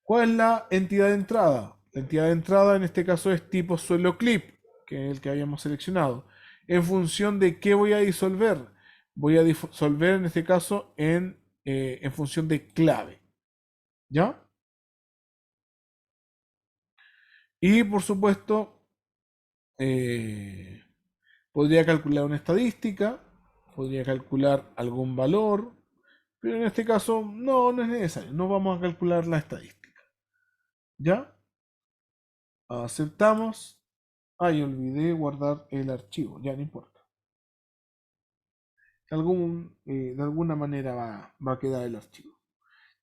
¿Cuál es la entidad de entrada? La entidad de entrada en este caso es tipo suelo clip, que es el que habíamos seleccionado. En función de qué voy a disolver. Voy a disolver en este caso en función de clave. ¿Ya? Y por supuesto, podría calcular una estadística, podría calcular algún valor, pero en este caso no es necesario, no vamos a calcular la estadística. ¿Ya? Aceptamos. Ay, olvidé guardar el archivo, ya no importa. De alguna manera va a quedar el archivo.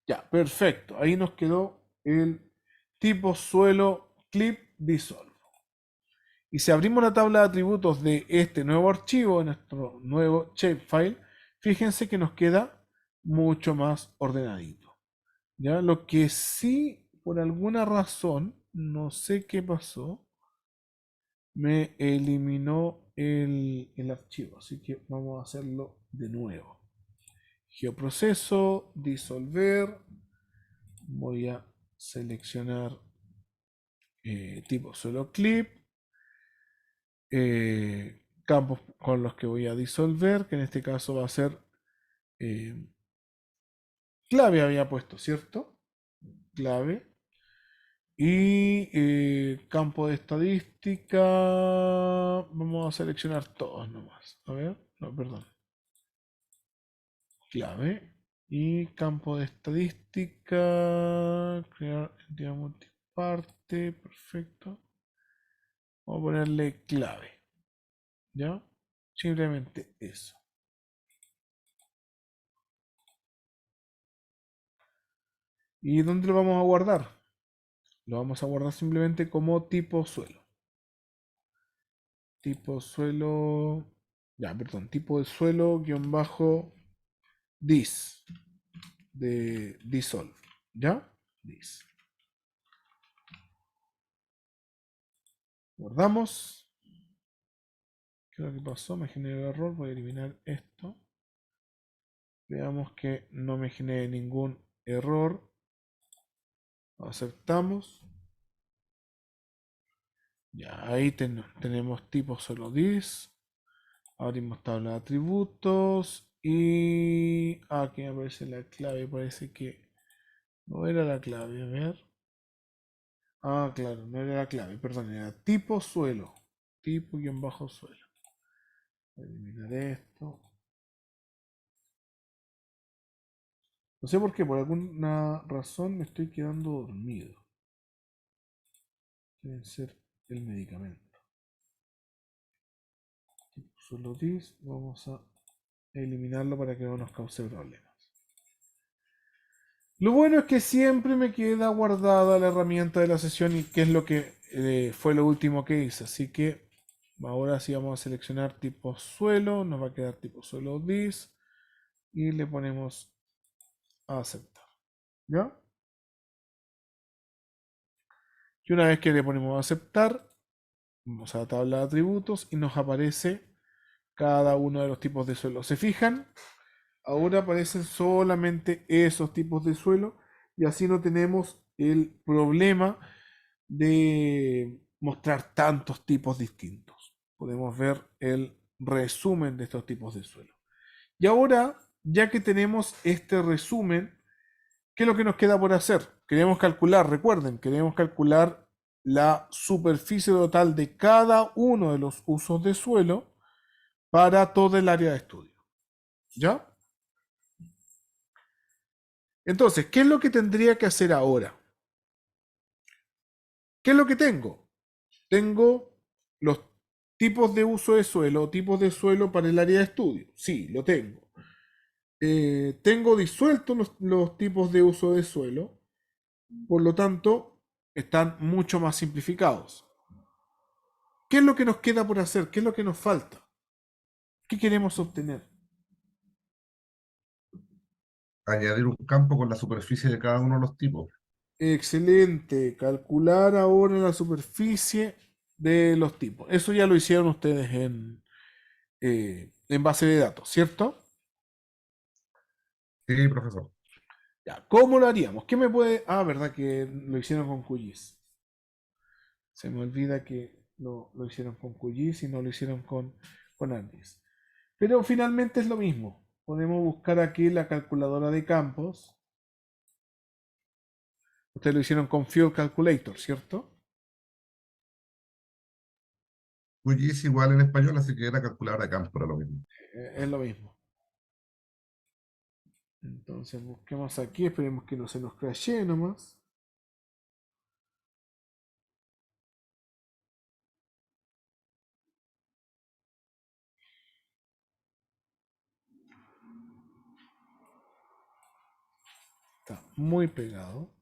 Ya, perfecto. Ahí nos quedó el tipo suelo clip dissolve. Y si abrimos la tabla de atributos de este nuevo archivo, nuestro nuevo shapefile, fíjense que nos queda mucho más ordenadito. ¿Ya? Lo que sí por alguna razón, no sé qué pasó, me eliminó el archivo. Así que vamos a hacerlo de nuevo. Geoproceso, disolver. Voy a seleccionar tipo solo clip. Campos con los que voy a disolver, que en este caso va a ser clave, había puesto, ¿cierto? Clave. Y campo de estadística, vamos a seleccionar todos nomás. A ver, no, perdón. Clave. Y campo de estadística, crear entidad multiparte, perfecto. Vamos a ponerle clave. ¿Ya? Simplemente eso. ¿Y dónde lo vamos a guardar? Lo vamos a guardar simplemente como tipo suelo. Tipo suelo. Ya, perdón. Tipo de suelo guión bajo dis. De dissolve. ¿Ya? Dis. Guardamos. ¿Qué es lo que pasó? Me generó error. Voy a eliminar esto. Veamos que no me genere ningún error. Aceptamos. Ya, ahí tenemos tipo solo dis. Abrimos tabla de atributos y aquí aparece la clave. Parece que no era la clave. A ver. Ah, claro, no era la clave. Perdón, era tipo suelo. Tipo guión bajo suelo. Voy a eliminar esto. No sé por qué, por alguna razón me estoy quedando dormido. Debe ser el medicamento. Tipo suelo dis. Vamos a eliminarlo para que no nos cause problemas. Lo bueno es que siempre me queda guardada la herramienta de la sesión y que es lo que fue lo último que hice. Así que ahora sí vamos a seleccionar tipo suelo. Nos va a quedar tipo suelo dis. Y le ponemos a aceptar. ¿Ya? Y una vez que le ponemos a aceptar, vamos a la tabla de atributos y nos aparece cada uno de los tipos de suelo. ¿Se fijan? Ahora aparecen solamente esos tipos de suelo y así no tenemos el problema de mostrar tantos tipos distintos. Podemos ver el resumen de estos tipos de suelo. Y ahora, ya que tenemos este resumen, ¿qué es lo que nos queda por hacer? Queremos calcular, recuerden, queremos calcular la superficie total de cada uno de los usos de suelo para todo el área de estudio. ¿Ya? Entonces, ¿qué es lo que tendría que hacer ahora? ¿Qué es lo que tengo? Tengo los tipos de uso de suelo o tipos de suelo para el área de estudio. Sí, lo tengo. Tengo disueltos los tipos de uso de suelo. Por lo tanto, están mucho más simplificados. ¿Qué es lo que nos queda por hacer? ¿Qué es lo que nos falta? ¿Qué queremos obtener? Añadir un campo con la superficie de cada uno de los tipos. Excelente. Calcular ahora la superficie de los tipos. Eso ya lo hicieron ustedes en base de datos, ¿cierto? Sí, profesor. Ya, ¿cómo lo haríamos? ¿Qué me puede...? Ah, verdad que lo hicieron con QGIS. Se me olvida que lo hicieron con QGIS y no lo hicieron con ArcGIS. Pero finalmente es lo mismo. Podemos buscar aquí la calculadora de campos. Ustedes lo hicieron con Field Calculator, ¿cierto? QGIS igual en español, así que era calculadora de campo, era lo mismo. Es lo mismo. Entonces busquemos aquí, esperemos que no se nos crashee nomás. Está muy pegado.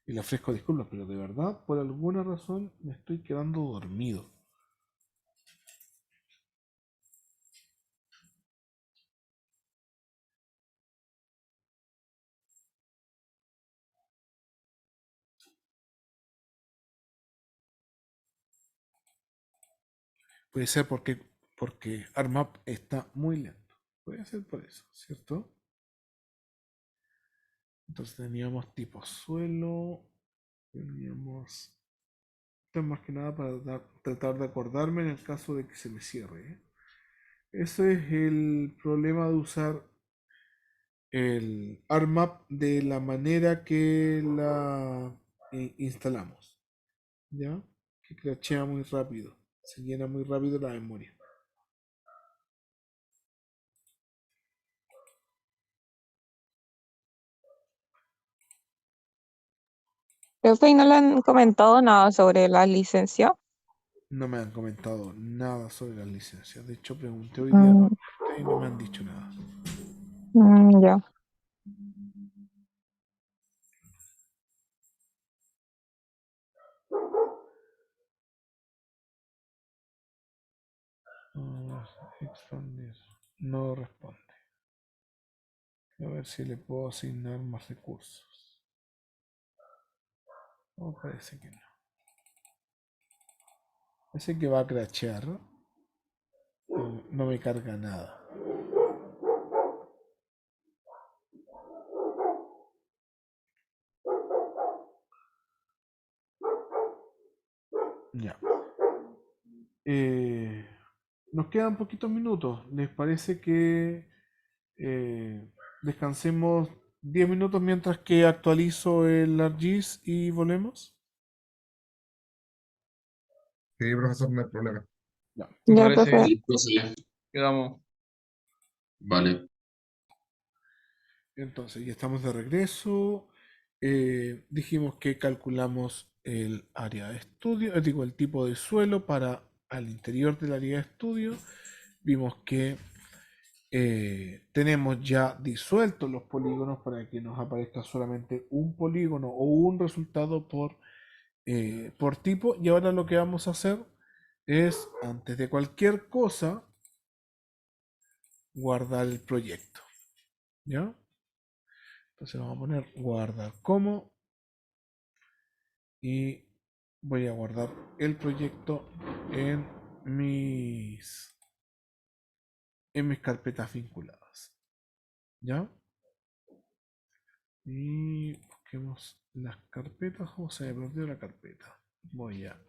Y le ofrezco disculpas, pero de verdad, por alguna razón, me estoy quedando dormido. Puede ser porque ARMAP está muy lento. Puede ser por eso, ¿cierto? Entonces teníamos tipo suelo, teníamos... Esto es más que nada para tratar de acordarme en el caso de que se me cierre, ¿eh? Ese es el problema de usar el ARMAP de la manera que la instalamos, ¿ya? Que crashea muy rápido, se llena muy rápido la memoria. Profe, ¿y no le han comentado nada sobre la licencia? No me han comentado nada sobre las licencias. De hecho, pregunté hoy día Mm, nuevamente y no me han dicho nada. ya. Expandir. No responde. A ver si le puedo asignar más recursos. No, parece que no. Parece que va a crashear. No me carga nada. Ya. Nos quedan poquitos minutos. ¿Les parece que descansemos 10 minutos mientras que actualizo el ArcGIS y volvemos? Sí, profesor, no hay problema. Ya. Me Ya, parece profe. bien. Quedamos. Vale. Entonces, ya estamos de regreso. Dijimos que calculamos el área de estudio, digo, el tipo de suelo para al interior del área de estudio. Vimos que tenemos ya disueltos los polígonos para que nos aparezca solamente un polígono o un resultado por tipo. Y ahora lo que vamos a hacer es, antes de cualquier cosa, guardar el proyecto. ¿Ya? Entonces vamos a poner guardar como y voy a guardar el proyecto mis, en mis carpetas vinculadas. ¿Ya? Y busquemos las carpetas. ¿Cómo se me perdió la carpeta? Voy a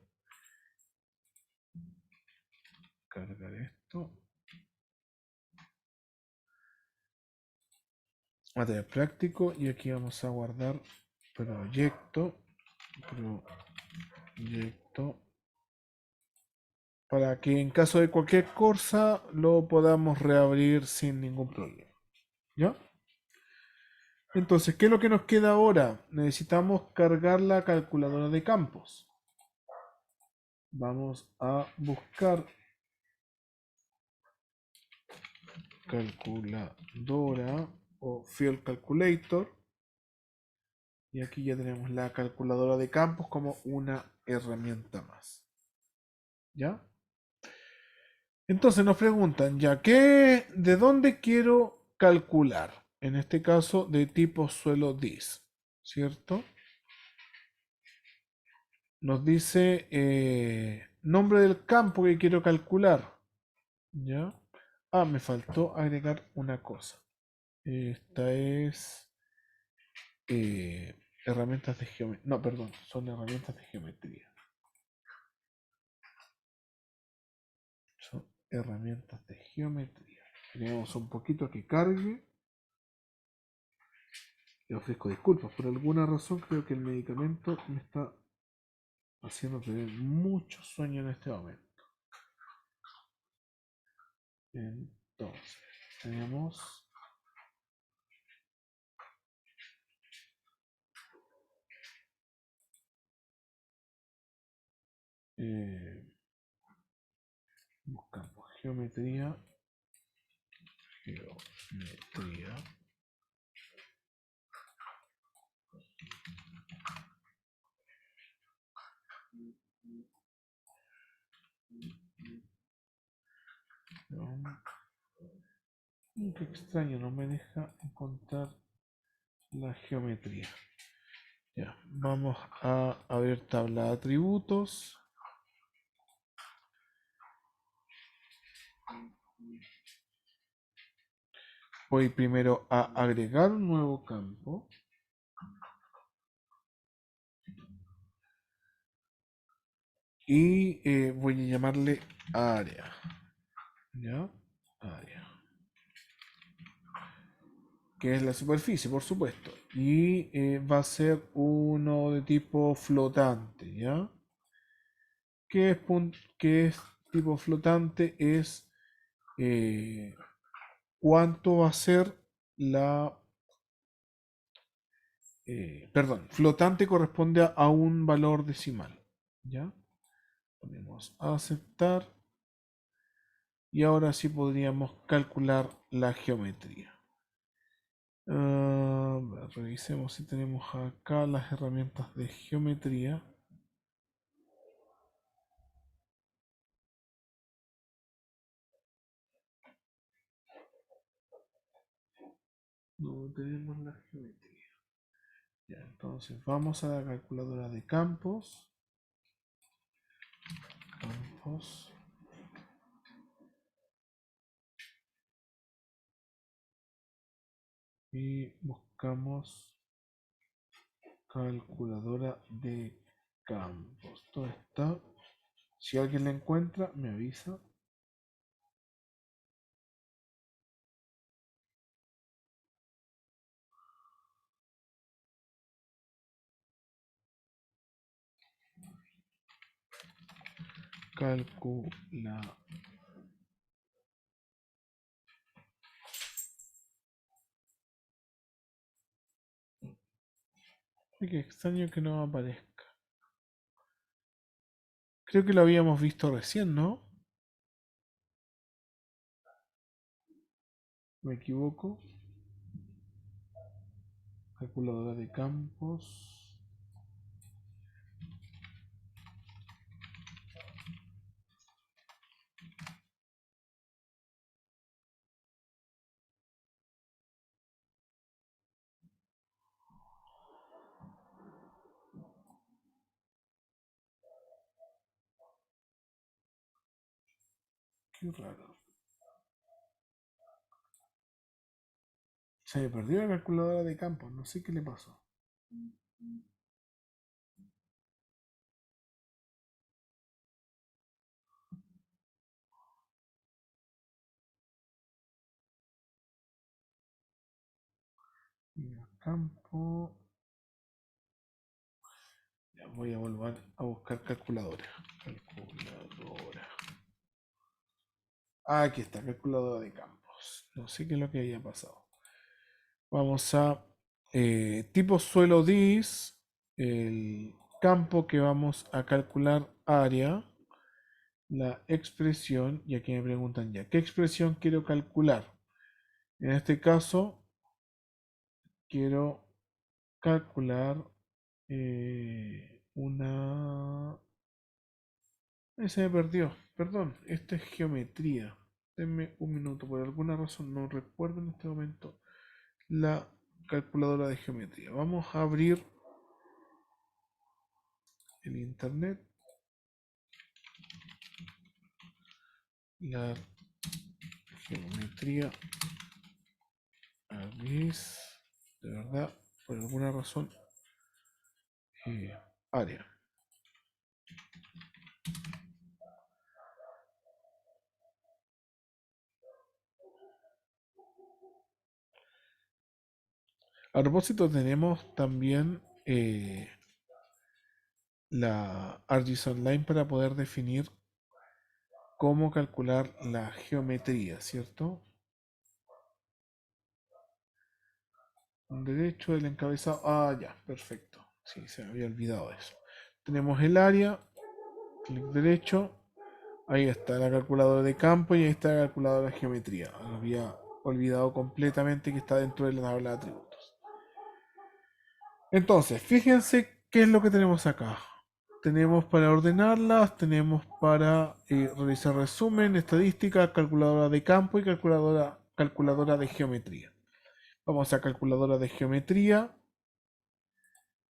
cargar esto. Material práctico. Y aquí vamos a guardar proyecto. Proyecto. Para que en caso de cualquier cosa lo podamos reabrir sin ningún problema. ¿Ya? Entonces, ¿qué es lo que nos queda ahora? Necesitamos cargar la calculadora de campos. Vamos a buscar calculadora o Field Calculator. Y aquí ya tenemos la calculadora de campos como una herramienta más. ¿Ya? Entonces nos preguntan, ya, ¿de dónde quiero calcular? En este caso, de tipo suelo dis, ¿cierto? Nos dice nombre del campo que quiero calcular. ¿Ya? Ah, me faltó agregar una cosa. Esta es herramientas de geometría. No, perdón, son herramientas de geometría. Son herramientas de geometría. Tenemos un poquito que cargue. Le ofrezco disculpas. Por alguna razón creo que el medicamento me está haciendo tener mucho sueño en este momento. Entonces, tenemos buscamos geometría. Geometría. Qué extraño, no me deja encontrar la geometría. Ya, vamos a abrir tabla de atributos. Voy primero a agregar un nuevo campo. Y voy a llamarle área. ¿Ya? Área. Que es la superficie, por supuesto. Y va a ser uno de tipo flotante, ¿ya? ¿Qué es tipo flotante? Es cuánto va a ser la... perdón, flotante corresponde a un valor decimal, ¿ya? Ponemos a aceptar. Y ahora sí podríamos calcular la geometría. Revisemos si tenemos acá las herramientas de geometría. No tenemos la geometría. Ya, entonces vamos a la calculadora de campos. Campos. Y buscamos calculadora de campos. ¿Dónde está? Si alguien la encuentra, me avisa. Calcula. Ay, qué extraño que no aparezca. Creo que lo habíamos visto recién, ¿no? ¿Me equivoco? Calculadora de campos. Qué raro. Se me perdió la calculadora de campos. No sé qué le pasó. Mira, campo. Ya voy a volver a buscar calculadora. Calculadora. Ah, aquí está, calculadora de campos. No sé qué es lo que había pasado. Vamos a tipo suelo dis. El campo que vamos a calcular área. La expresión. Y aquí me preguntan ya, ¿qué expresión quiero calcular? En este caso, quiero calcular una... Se me perdió, perdón, esta es geometría. Denme un minuto, por alguna razón no recuerdo en este momento la calculadora de geometría. Vamos a abrir el internet. La geometría ARGIS, de verdad, por alguna razón, área. A propósito, tenemos también la ArcGIS Online para poder definir cómo calcular la geometría, ¿cierto? Derecho del encabezado. Ah, ya, perfecto. Sí, se me había olvidado eso. Tenemos el área, clic derecho. Ahí está la calculadora de campo y ahí está la calculadora de geometría. Había olvidado completamente que está dentro de la tabla de atributos. Entonces, fíjense qué es lo que tenemos acá. Tenemos para ordenarlas, tenemos para realizar resumen, estadística, calculadora de campo y calculadora de geometría. Vamos a calculadora de geometría.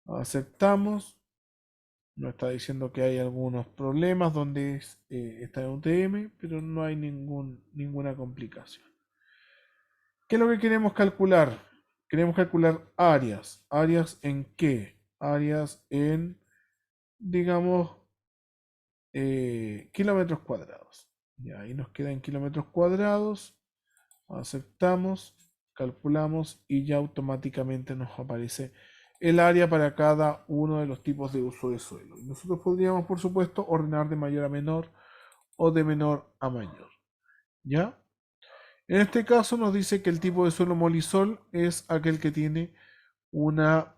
Aceptamos. Nos está diciendo que hay algunos problemas donde está en UTM, pero no hay ninguna complicación. ¿Qué es lo que queremos calcular? Queremos calcular áreas. ¿Áreas en qué? Áreas en, digamos, kilómetros cuadrados. Y ahí nos queda en kilómetros cuadrados. Aceptamos, calculamos y ya automáticamente nos aparece el área para cada uno de los tipos de uso de suelo. Y nosotros podríamos, por supuesto, ordenar de mayor a menor o de menor a mayor. ¿Ya? En este caso nos dice que el tipo de suelo molisol es aquel que tiene una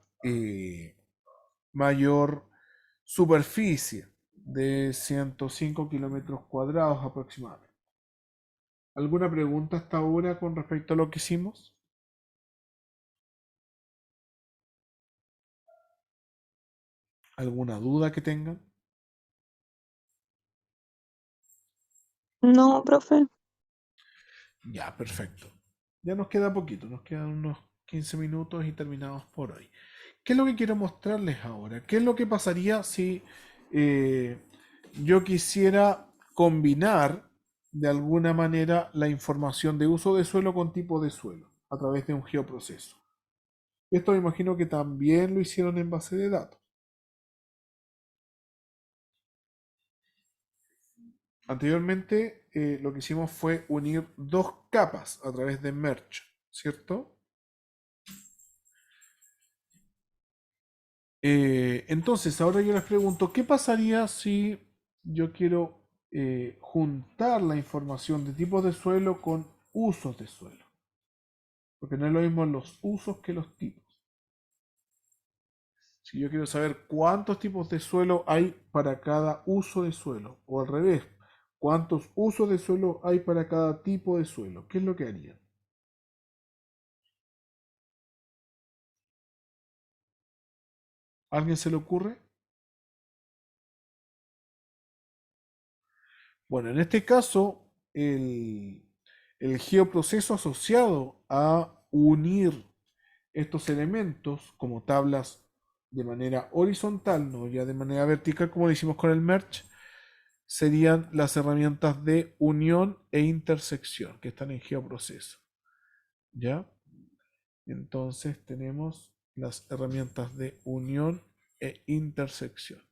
mayor superficie de 105 kilómetros cuadrados aproximadamente. ¿Alguna pregunta hasta ahora con respecto a lo que hicimos? ¿Alguna duda que tengan? No, profe. Ya, perfecto. Ya nos queda poquito, nos quedan unos 15 minutos y terminamos por hoy. ¿Qué es lo que quiero mostrarles ahora? ¿Qué es lo que pasaría si yo quisiera combinar de alguna manera la información de uso de suelo con tipo de suelo a través de un geoproceso? Esto me imagino que también lo hicieron en base de datos. Anteriormente lo que hicimos fue unir dos capas a través de merge, ¿cierto? Entonces, ahora yo les pregunto, ¿qué pasaría si yo quiero juntar la información de tipos de suelo con usos de suelo? Porque no es lo mismo los usos que los tipos. Si yo quiero saber cuántos tipos de suelo hay para cada uso de suelo, o al revés, cuántos usos de suelo hay para cada tipo de suelo, ¿qué es lo que harían? ¿A alguien se le ocurre? Bueno, en este caso, el geoproceso asociado a unir estos elementos como tablas de manera horizontal, no ya de manera vertical como lo hicimos con el merge, serían las herramientas de unión e intersección que están en geoproceso. ¿Ya? Entonces tenemos las herramientas de unión e intersección.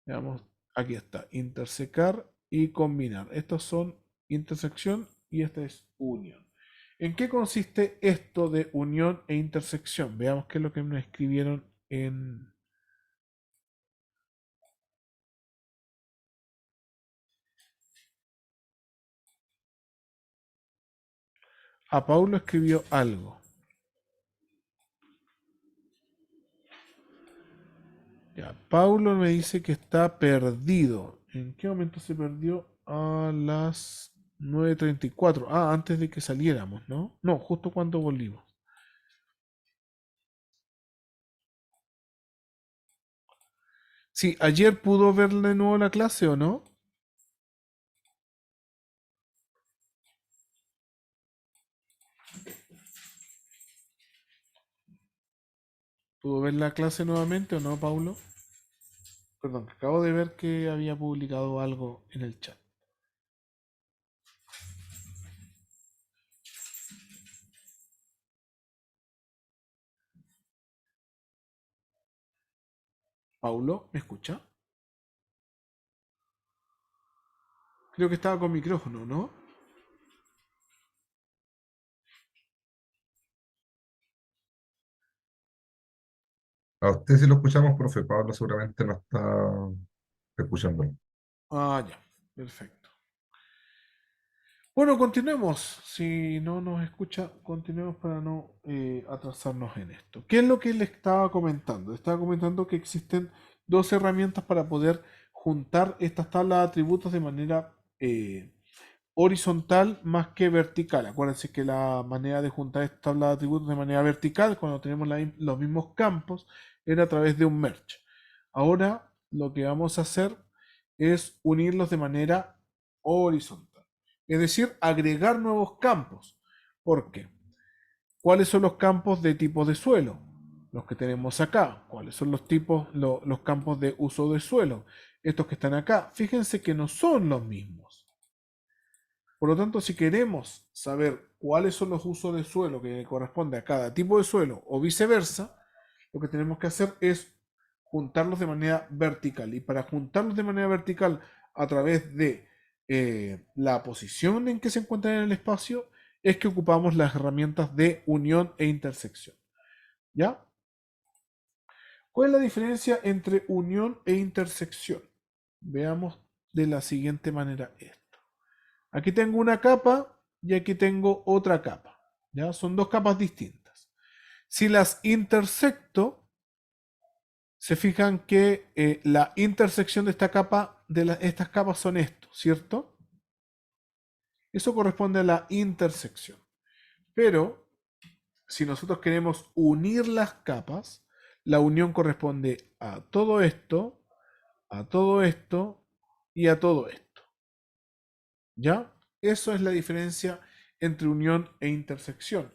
Veamos, aquí está, intersecar y combinar. Estos son intersección y esta es unión. ¿En qué consiste esto de unión e intersección? Veamos qué es lo que nos escribieron en... A Paulo escribió algo. Ya, Paulo me dice que está perdido. ¿En qué momento se perdió? A las 9:34. Ah, antes de que saliéramos, ¿no? No, justo cuando volvimos. Sí, ayer pudo ver de nuevo la clase o no. ¿Pudo ver la clase nuevamente o no, Paulo? Perdón, acabo de ver que había publicado algo en el chat. Paulo, ¿me escucha? Creo que estaba con micrófono, ¿no? A usted sí lo escuchamos, profe. Pablo seguramente no está escuchando. Ah, ya, perfecto. Bueno, continuemos. Si no nos escucha, continuemos para no atrasarnos en esto. ¿Qué es lo que le estaba comentando? Estaba comentando que existen dos herramientas para poder juntar estas tablas de atributos de manera horizontal más que vertical. Acuérdense que la manera de juntar esta tabla de atributos de manera vertical, cuando tenemos los mismos campos, era a través de un merge. Ahora lo que vamos a hacer es unirlos de manera horizontal. Es decir, agregar nuevos campos. ¿Por qué? ¿Cuáles son los campos de tipo de suelo? Los que tenemos acá. ¿Cuáles son los tipos, los campos de uso de suelo? Estos que están acá. Fíjense que no son los mismos. Por lo tanto, si queremos saber cuáles son los usos de suelo que corresponde a cada tipo de suelo o viceversa, lo que tenemos que hacer es juntarlos de manera vertical. Y para juntarlos de manera vertical a través de la posición en que se encuentran en el espacio, es que ocupamos las herramientas de unión e intersección. ¿Ya? ¿Cuál es la diferencia entre unión e intersección? Veamos de la siguiente manera esto. Aquí tengo una capa y aquí tengo otra capa. ¿Ya? Son dos capas distintas. Si las intersecto, se fijan que la intersección de esta capa, estas capas son esto, ¿cierto? Eso corresponde a la intersección. Pero si nosotros queremos unir las capas, la unión corresponde a todo esto, a todo esto y a todo esto. ¿Ya? Eso es la diferencia entre unión e intersección.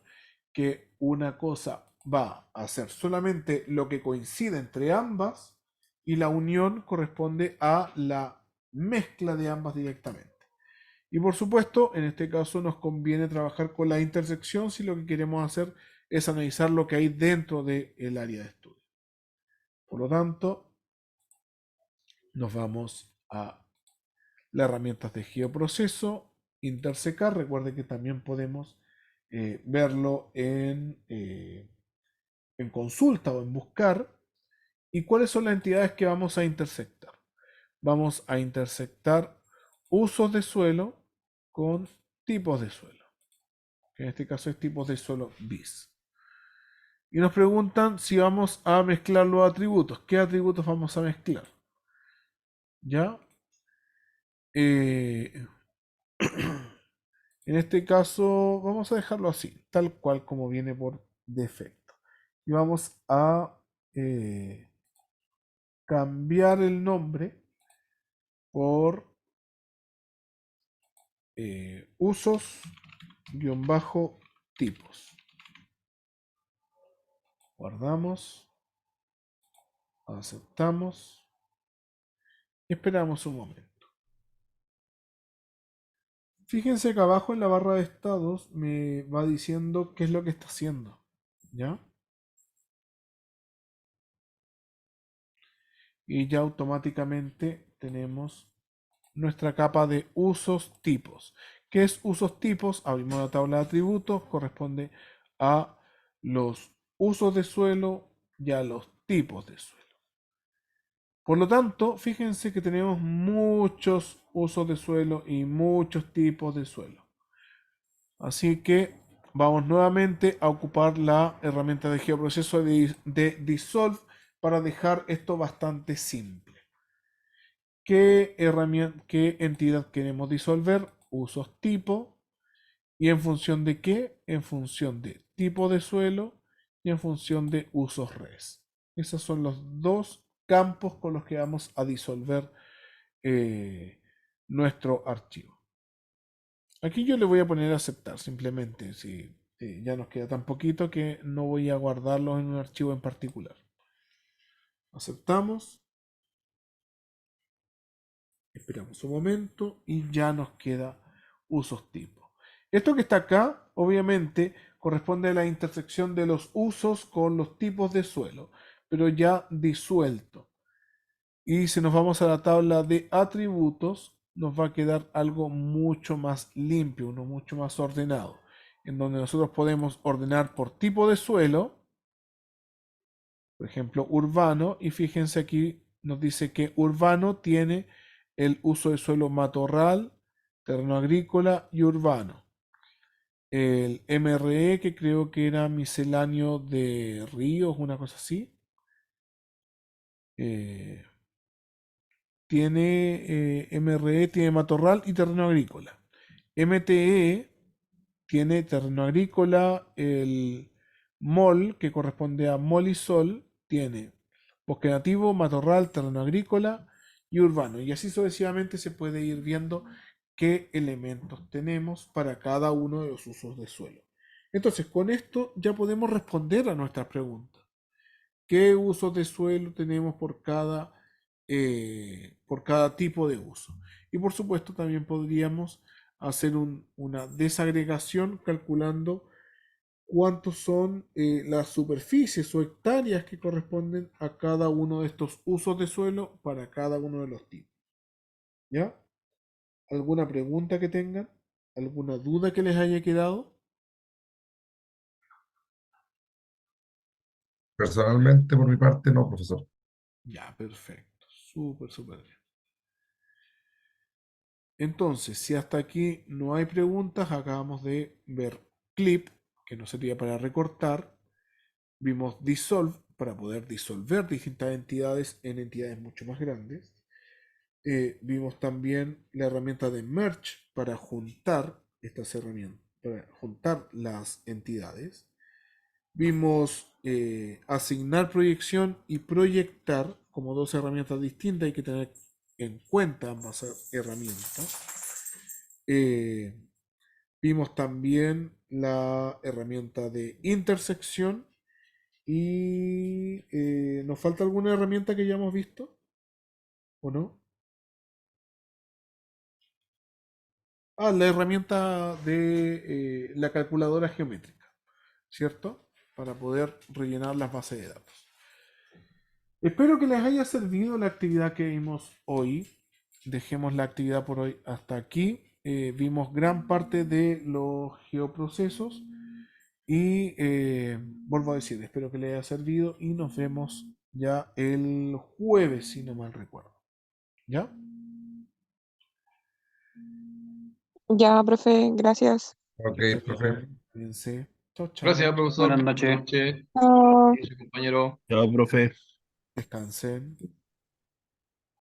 Que una cosa va a ser solamente lo que coincide entre ambas y la unión corresponde a la mezcla de ambas directamente. Y por supuesto, en este caso nos conviene trabajar con la intersección si lo que queremos hacer es analizar lo que hay dentro del área de estudio. Por lo tanto, nos vamos a las herramientas de geoproceso, intersecar. Recuerde que también podemos verlo en consulta o en buscar. ¿Y cuáles son las entidades que vamos a intersectar? Vamos a intersectar usos de suelo con tipos de suelo. Que en este caso es tipos de suelo bis. Y nos preguntan si vamos a mezclar los atributos. ¿Qué atributos vamos a mezclar? ¿Ya? En este caso vamos a dejarlo así, tal cual como viene por defecto. Y vamos a cambiar el nombre por usos-tipos. Guardamos, aceptamos y esperamos un momento. Fíjense que abajo en la barra de estados me va diciendo qué es lo que está haciendo. ¿Ya? Y ya automáticamente tenemos nuestra capa de usos tipos. ¿Qué es usos tipos? Abrimos la tabla de atributos, corresponde a los usos de suelo y a los tipos de suelo. Por lo tanto, fíjense que tenemos muchos usos de suelo y muchos tipos de suelo. Así que vamos nuevamente a ocupar la herramienta de geoproceso de Dissolve para dejar esto bastante simple. ¿Qué entidad queremos disolver? Usos tipo. ¿Y en función de qué? En función de tipo de suelo y en función de usos res. Esos son los dos campos con los que vamos a disolver nuestro archivo. Aquí yo le voy a poner a aceptar simplemente. Si ya nos queda tan poquito que no voy a guardarlos en un archivo en particular. Aceptamos. Esperamos un momento y ya nos queda usos tipo. Esto que está acá, obviamente, corresponde a la intersección de los usos con los tipos de suelo, pero ya disuelto. Y si nos vamos a la tabla de atributos, nos va a quedar algo mucho más limpio, uno mucho más ordenado, en donde nosotros podemos ordenar por tipo de suelo, por ejemplo, urbano, y fíjense aquí nos dice que urbano tiene el uso de suelo matorral, terreno agrícola y urbano. El MRE, que creo que era misceláneo de ríos, una cosa así, tiene MRE, tiene matorral y terreno agrícola. MTE tiene terreno agrícola, el MOL, que corresponde a MOL y SOL, tiene bosque nativo, matorral, terreno agrícola y urbano. Y así sucesivamente se puede ir viendo qué elementos tenemos para cada uno de los usos de suelo. Entonces, con esto ya podemos responder a nuestras preguntas. ¿Qué usos de suelo tenemos por cada tipo de uso? Y por supuesto también podríamos hacer una desagregación calculando cuántos son las superficies o hectáreas que corresponden a cada uno de estos usos de suelo para cada uno de los tipos. ¿Ya? ¿Alguna pregunta que tengan? ¿Alguna duda que les haya quedado? Personalmente, por mi parte, no, profesor. Ya, perfecto. Súper, súper bien. Entonces, si hasta aquí no hay preguntas, acabamos de ver clip, que nos servía para recortar. Vimos dissolve, para poder disolver distintas entidades en entidades mucho más grandes. Vimos también la herramienta de merge para juntar estas herramientas, para juntar las entidades. Vimos asignar proyección y proyectar como dos herramientas distintas. Hay que tener en cuenta ambas herramientas. Vimos también la herramienta de intersección y ¿nos falta alguna herramienta que ya hemos visto? ¿O no? Ah, la herramienta de la calculadora geométrica, ¿cierto? Para poder rellenar las bases de datos. Espero que les haya servido la actividad que vimos hoy. Dejemos la actividad por hoy hasta aquí. Vimos gran parte de los geoprocesos y vuelvo a decir, espero que les haya servido y nos vemos ya el jueves, si no mal recuerdo. ¿Ya? Ya, profe, gracias. Ok, Que estén profe. bien. Cuídense. Chao, chao. Gracias, profesor. Buenas noches. Buenas noches, Chao. compañero. Chao, profe. Descansen.